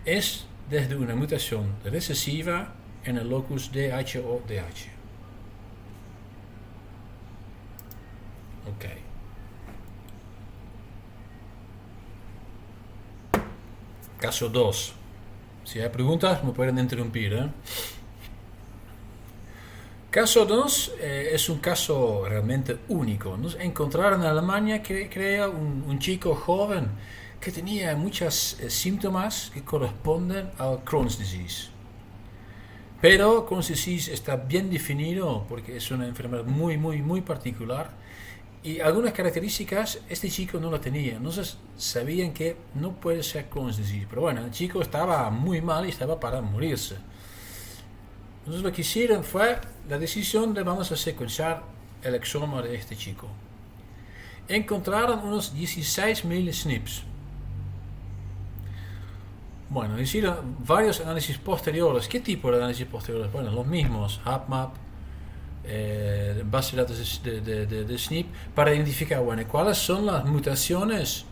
es desde una mutación recesiva en el locus DHODH. Ok. Caso 2. Si hay preguntas me pueden interrumpir. Caso 2 es un caso realmente único. Nos encontraron en Alemania, creo, un chico joven que tenía muchos síntomas que corresponden al Crohn's disease. Pero Crohn's disease está bien definido porque es una enfermedad muy particular y algunas características este chico no lo tenía. Entonces sabían que no puede ser Crohn's disease. Pero bueno, el chico estaba muy mal y estaba para morirse. Entonces lo que hicieron fue la decisión de vamos a secuenciar el exoma de este chico. Encontraron unos 16.000 SNPs. Bueno, hicieron varios análisis posteriores. ¿Qué tipo de análisis posteriores? Bueno, los mismos, HapMap, base de datos de SNP, para identificar, bueno, cuáles son las mutaciones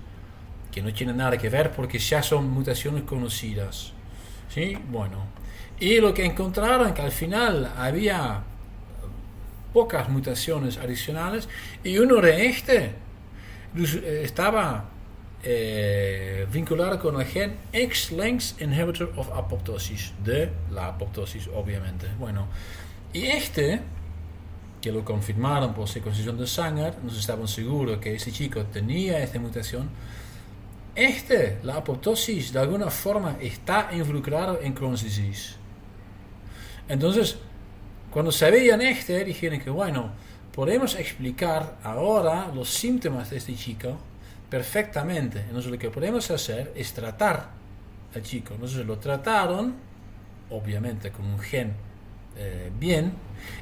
que no tienen nada que ver porque ya son mutaciones conocidas. ¿Sí? Bueno, y lo que encontraron que al final había pocas mutaciones adicionales y uno de este estaba vinculado con el gen X-linked inhibitor of apoptosis, de la apoptosis obviamente. Bueno, y este, que lo confirmaron por secuenciación de Sanger, nos estaban seguros que ese chico tenía esta mutación. La apoptosis de alguna forma está involucrado en Crohn's disease. Entonces, cuando sabían dijeron que bueno, podemos explicar ahora los síntomas de este chico perfectamente. Entonces lo que podemos hacer es tratar al chico. Entonces lo trataron, obviamente con un gen bien,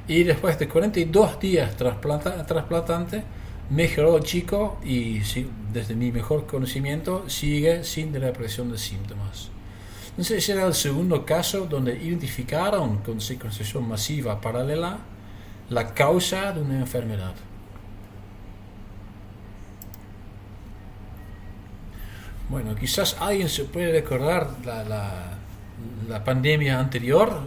y después de 42 días trasplantante mejoró el chico y desde mi mejor conocimiento sigue sin reaparición de síntomas. Entonces ese era el segundo caso donde identificaron con secuenciación masiva paralela la causa de una enfermedad. Bueno, quizás alguien se puede recordar la pandemia anterior.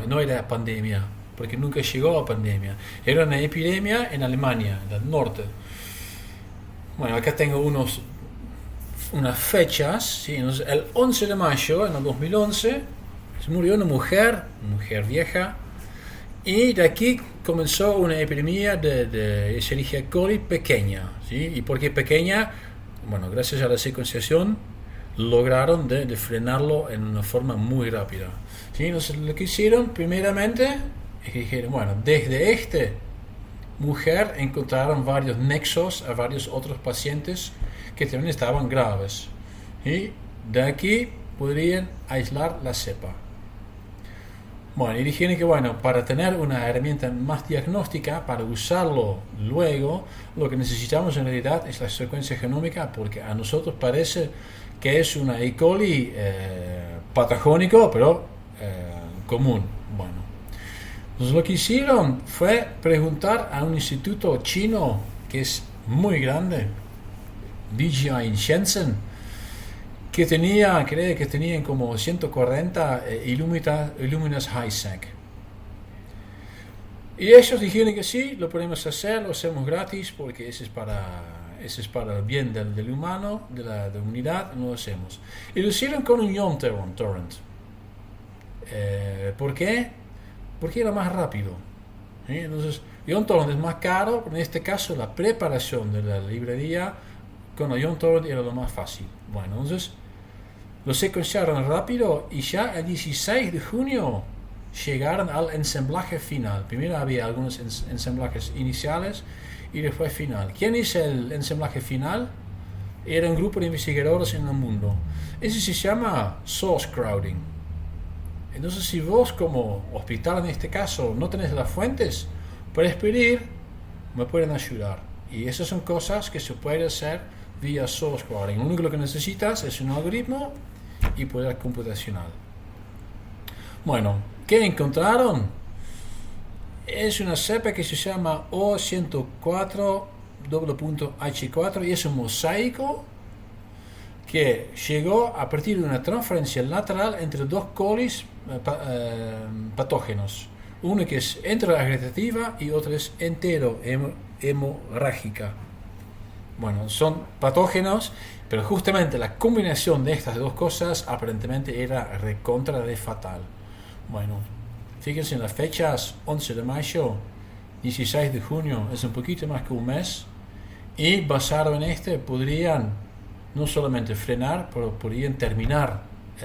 No era pandemia, porque nunca llegó a pandemia. Era una epidemia en Alemania, en el norte. Bueno, acá tengo unas fechas. ¿Sí? Entonces, el 11 de mayo, en el 2011, se murió una mujer vieja. Y de aquí comenzó una epidemia de Escherichia coli pequeña. ¿Sí? ¿Y por qué pequeña? Bueno, gracias a la secuenciación lograron de frenarlo en una forma muy rápida. ¿Sí? Entonces lo que hicieron primeramente es que dijeron, bueno, desde esta mujer encontraron varios nexos a varios otros pacientes que también estaban graves. Y de aquí podrían aislar la cepa. Bueno, y dijeron que bueno, para tener una herramienta más diagnóstica, para usarlo luego, lo que necesitamos en realidad es la secuencia genómica, porque a nosotros parece que es una E. coli patagónico, pero común. Bueno, entonces lo que hicieron fue preguntar a un instituto chino que es muy grande, BGI en Shenzhen, que tenían como 140 Illuminas HiSeq. Y ellos dijeron que sí, lo podemos hacer, lo hacemos gratis, porque ese es para el bien del humano, de la humanidad, lo hacemos. Y lo hicieron con un Ion Torrent. ¿Por qué? Porque era más rápido. ¿Sí? Entonces, Ion Torrent es más caro, pero en este caso la preparación de la librería con el Ion Torrent era lo más fácil. Bueno, entonces lo secuenciaron rápido y ya el 16 de junio llegaron al ensamblaje final. Primero había algunos ensamblajes iniciales y después final. ¿Quién hizo el ensamblaje final? Era un grupo de investigadores en el mundo. Eso se llama source crowding. Entonces, si vos como hospital en este caso no tenés las fuentes, puedes pedir, me pueden ayudar. Y esas son cosas que se pueden hacer vía source crowding. Lo único que necesitas es un algoritmo y poder computacional. Bueno, ¿qué encontraron? Es una cepa que se llama O104H4 y es un mosaico que llegó a partir de una transferencia lateral entre dos colis patógenos. Uno que es enteroagregativa y otro es entero-hemorrágica. Bueno, son patógenos, pero justamente la combinación de estas dos cosas aparentemente era recontra de fatal. Bueno, fíjense en las fechas, 11 de mayo, 16 de junio, es un poquito más que un mes, y basado en podrían no solamente frenar, pero podrían terminar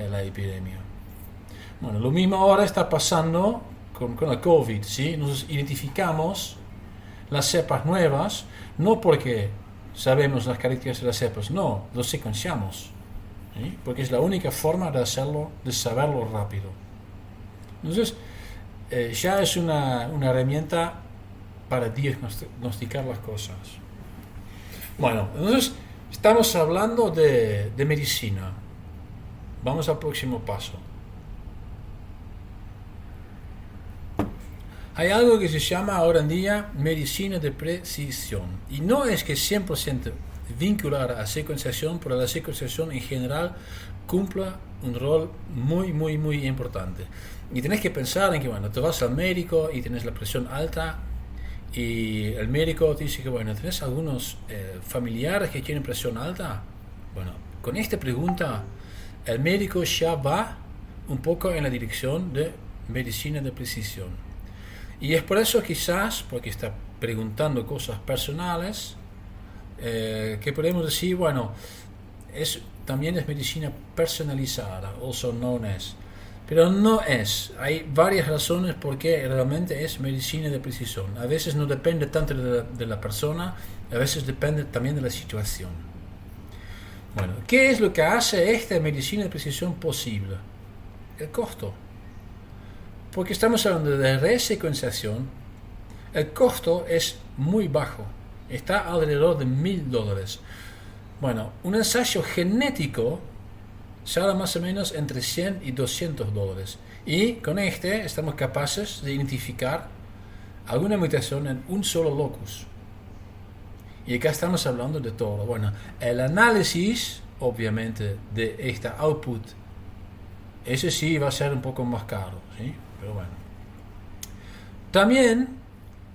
la epidemia. Bueno, lo mismo ahora está pasando con el COVID, ¿sí? Nos identificamos las cepas nuevas, no porque sabemos las características de las cepas, no, los secuenciamos, ¿sí? Porque es la única forma de hacerlo, de saberlo rápido. Entonces, ya es una herramienta para diagnosticar las cosas. Bueno, entonces estamos hablando de medicina. Vamos al próximo paso. Hay algo que se llama ahora en día medicina de precisión. Y no es que 100% vinculada a secuenciación, pero la secuenciación en general cumpla un rol muy, muy, muy importante. Y tenés que pensar en que, bueno, te vas al médico y tenés la presión alta y el médico te dice que, bueno, tenés algunos familiares que tienen presión alta. Bueno, con esta pregunta el médico ya va un poco en la dirección de medicina de precisión. Y es por eso quizás, porque está preguntando cosas personales, que podemos decir, bueno, también es medicina personalizada, also known as. Pero no es. Hay varias razones por qué realmente es medicina de precisión. A veces no depende tanto de la persona, a veces depende también de la situación. Bueno, ¿qué es lo que hace esta medicina de precisión posible? El costo. Porque estamos hablando de resecuenciación, el costo es muy bajo, está alrededor de $1,000. Bueno, un ensayo genético sale más o menos entre $100 y $200. Y con estamos capaces de identificar alguna mutación en un solo locus. Y acá estamos hablando de todo. Bueno, el análisis obviamente, de este output, ese sí va a ser un poco más caro, ¿sí? Pero bueno. También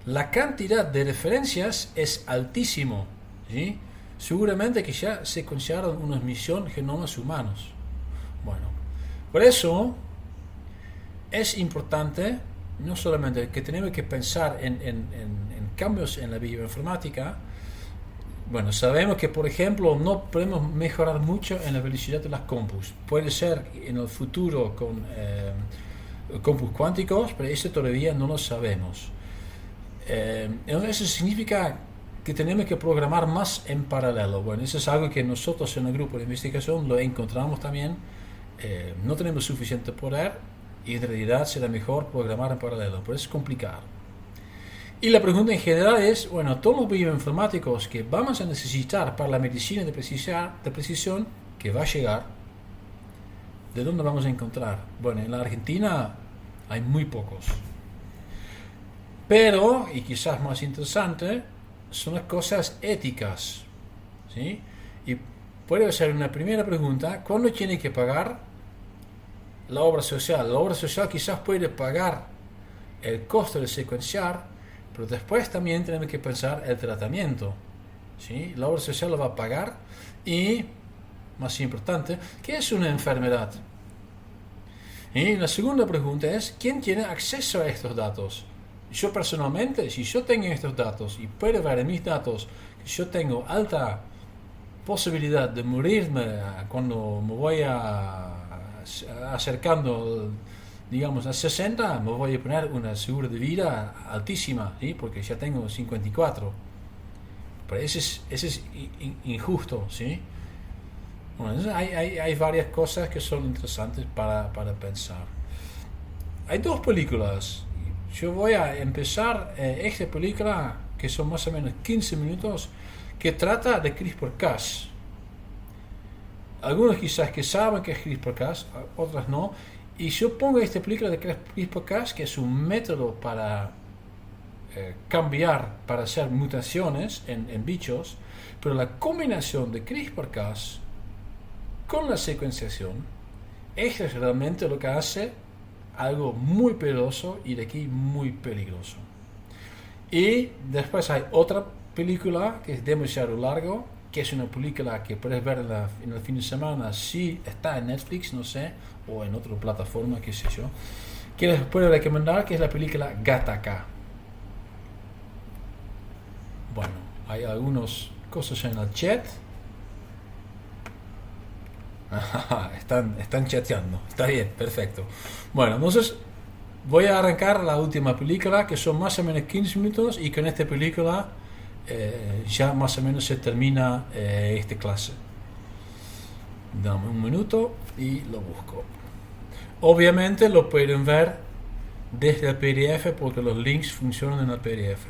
la cantidad de referencias es altísimo, ¿sí? Seguramente que ya se secuenciaron unos 1.000.000 genomas humanos. Bueno, por eso es importante no solamente que tenemos que pensar en cambios en la bioinformática. Bueno, sabemos que, por ejemplo, no podemos mejorar mucho en la velocidad de las compus. Puede ser en el futuro con compus cuánticos, pero eso todavía no lo sabemos. Entonces eso significa que tenemos que programar más en paralelo. Bueno, eso es algo que nosotros en el grupo de investigación lo encontramos también. No tenemos suficiente poder y en realidad será mejor programar en paralelo, pero es complicado. Y la pregunta en general es, bueno, todos los bioinformáticos que vamos a necesitar para la medicina de precisión que va a llegar, ¿de dónde vamos a encontrar? Bueno, en la Argentina hay muy pocos. Pero, y quizás más interesante, son las cosas éticas, ¿sí? Y puede ser una primera pregunta, ¿cuándo tiene que pagar la obra social? La obra social quizás puede pagar el costo de secuenciar, pero después también tenemos que pensar el tratamiento, ¿sí? La obra social lo va a pagar y, más importante, ¿qué es una enfermedad? Y la segunda pregunta es, ¿quién tiene acceso a estos datos? Yo personalmente, si yo tengo estos datos y puedo ver en mis datos que yo tengo alta posibilidad de morirme cuando me voy acercando, digamos, a 60, me voy a poner una seguro de vida altísima, ¿sí? Porque ya tengo 54. Pero ese es injusto, ¿sí? Bueno, hay varias cosas que son interesantes para pensar. Hay dos películas. Yo voy a empezar esta película, que son más o menos 15 minutos, que trata de CRISPR-Cas. Algunos quizás que saben que es CRISPR-Cas, otras no. Y yo pongo esta película de CRISPR-Cas, que es un método para cambiar, para hacer mutaciones en bichos, pero la combinación de CRISPR-Cas con la secuenciación, esto es realmente lo que hace algo muy poderoso y de aquí muy peligroso. Y después hay otra película que es demasiado largo, que es una película que puedes ver en el fin de semana si está en Netflix, no sé, o en otra plataforma, qué sé yo, que les puedo recomendar, que es la película Gattaca. Bueno, hay algunas cosas en el chat. Están chateando, está bien, perfecto. Bueno, entonces voy a arrancar la última película, que son más o menos 15 minutos, y con esta película ya más o menos se termina esta clase. Dame un minuto y lo busco. Obviamente lo pueden ver desde el PDF porque los links funcionan en el PDF.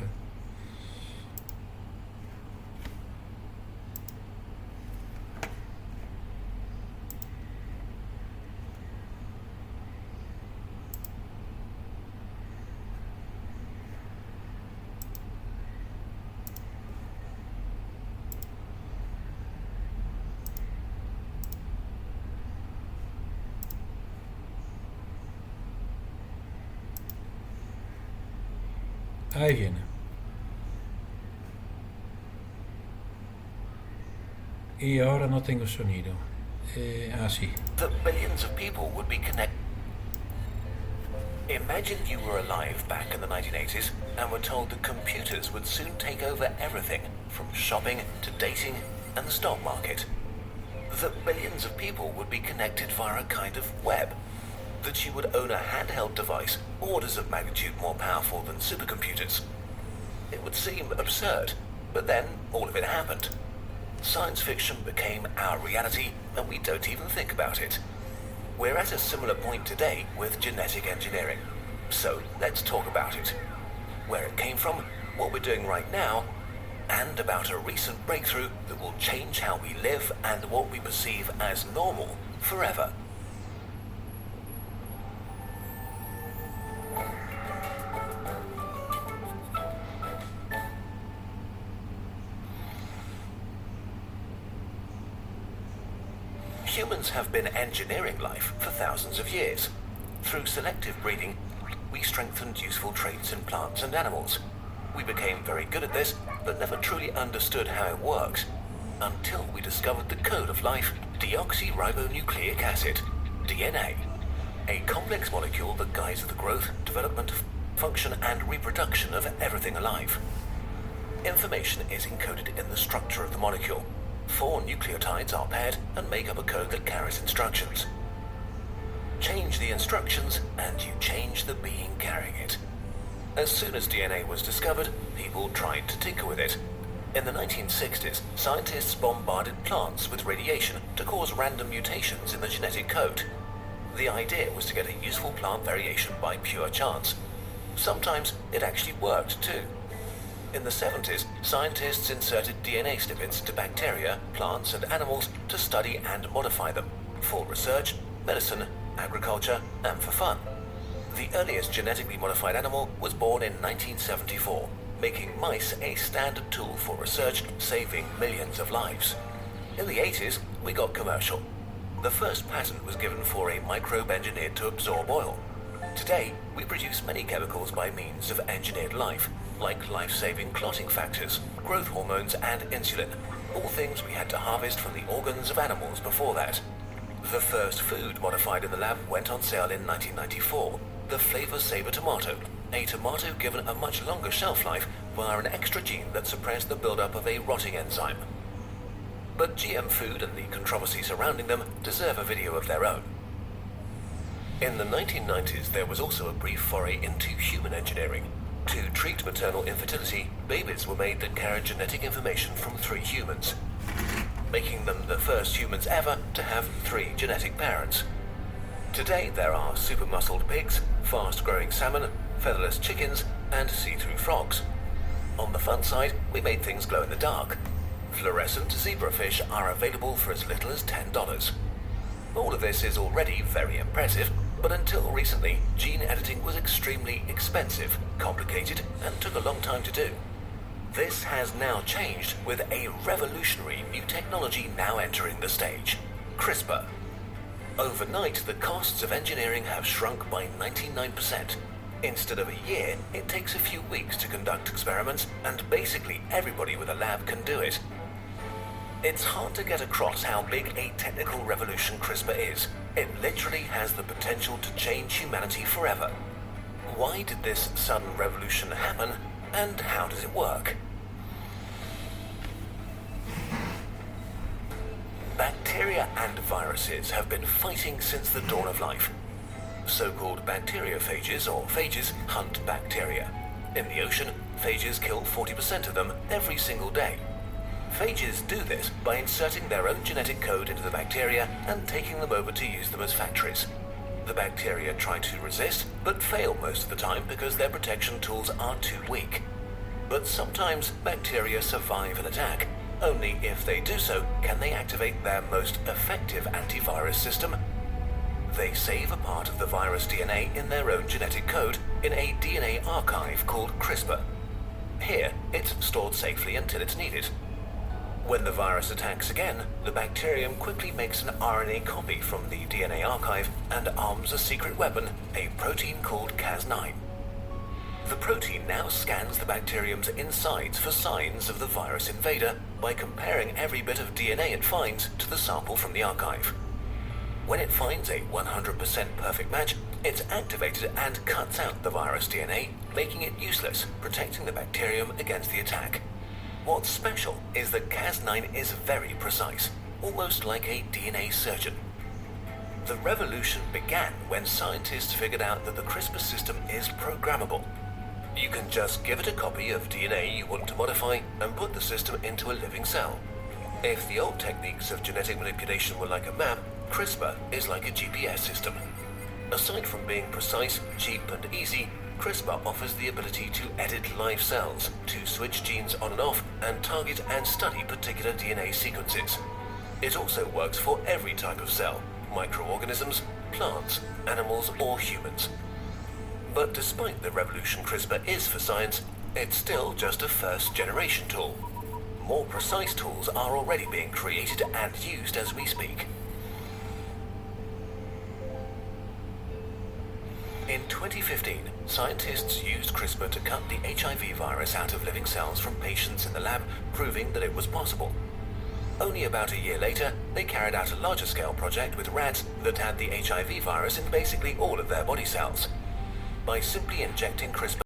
Ahí viene. Y ahora no tengo sonido. Sí. That billions of people would be connected. Imagine you were alive back in the 1980s and were told that computers would soon take over everything, from shopping to dating and the stock market. That billions of people would be connected via a kind of web. That you would own a handheld device orders of magnitude more powerful than supercomputers. It would seem absurd, but then all of it happened. Science fiction became our reality, and we don't even think about it. We're at a similar point today with genetic engineering. So let's talk about it. Where it came from, what we're doing right now, and about a recent breakthrough that will change how we live and what we perceive as normal forever. Humans have been engineering life for thousands of years. Through selective breeding, we strengthened useful traits in plants and animals. We became very good at this, but never truly understood how it works, until we discovered the code of life, deoxyribonucleic acid, DNA, a complex molecule that guides the growth, development, function, and reproduction of everything alive. Information is encoded in the structure of the molecule. 4 nucleotides are paired and make up a code that carries instructions. Change the instructions, and you change the being carrying it. As soon as DNA was discovered, people tried to tinker with it. In the 1960s, scientists bombarded plants with radiation to cause random mutations in the genetic code. The idea was to get a useful plant variation by pure chance. Sometimes it actually worked too. In the 70s, scientists inserted DNA snippets into bacteria, plants, and animals to study and modify them, for research, medicine, agriculture, and for fun. The earliest genetically modified animal was born in 1974, making mice a standard tool for research, saving millions of lives. In the 80s, we got commercial. The first patent was given for a microbe engineered to absorb oil. Today, we produce many chemicals by means of engineered life, like life-saving clotting factors, growth hormones, and insulin, all things we had to harvest from the organs of animals before that. The first food modified in the lab went on sale in 1994, the Flavor Saver tomato, a tomato given a much longer shelf life via an extra gene that suppressed the buildup of a rotting enzyme. But GM food and the controversy surrounding them deserve a video of their own. In the 1990s, there was also a brief foray into human engineering. To treat maternal infertility, babies were made that carried genetic information from 3 humans, making them the first humans ever to have 3 genetic parents. Today there are super-muscled pigs, fast-growing salmon, featherless chickens, and see-through frogs. On the fun side, we made things glow in the dark. Fluorescent zebrafish are available for as little as $10. All of this is already very impressive, but until recently, gene editing was extremely expensive, complicated, and took a long time to do. This has now changed with a revolutionary new technology now entering the stage: CRISPR. Overnight, the costs of engineering have shrunk by 99%. Instead of a year, it takes a few weeks to conduct experiments, and basically everybody with a lab can do it. It's hard to get across how big a technical revolution CRISPR is. It literally has the potential to change humanity forever. Why did this sudden revolution happen, and how does it work? Bacteria and viruses have been fighting since the dawn of life. So-called bacteriophages, or phages, hunt bacteria. In the ocean, phages kill 40% of them every single day. Phages do this by inserting their own genetic code into the bacteria and taking them over to use them as factories. The bacteria try to resist, but fail most of the time because their protection tools are too weak. But sometimes bacteria survive an attack. Only if they do so can they activate their most effective antivirus system. They save a part of the virus DNA in their own genetic code in a DNA archive called CRISPR. Here, it's stored safely until it's needed. When the virus attacks again, the bacterium quickly makes an RNA copy from the DNA archive and arms a secret weapon, a protein called Cas9. The protein now scans the bacterium's insides for signs of the virus invader by comparing every bit of DNA it finds to the sample from the archive. When it finds a 100% perfect match, it's activated and cuts out the virus DNA, making it useless, protecting the bacterium against the attack. What's special is that Cas9 is very precise, almost like a DNA surgeon. The revolution began when scientists figured out that the CRISPR system is programmable. You can just give it a copy of DNA you want to modify and put the system into a living cell. If the old techniques of genetic manipulation were like a map, CRISPR is like a GPS system. Aside from being precise, cheap, and easy, CRISPR offers the ability to edit live cells, to switch genes on and off, and target and study particular DNA sequences. It also works for every type of cell: microorganisms, plants, animals, or humans. But despite the revolution CRISPR is for science, it's still just a first-generation tool. More precise tools are already being created and used as we speak. 2015, scientists used CRISPR to cut the HIV virus out of living cells from patients in the lab, proving that it was possible. Only about a year later, they carried out a larger scale project with rats that had the HIV virus in basically all of their body cells. By simply injecting CRISPR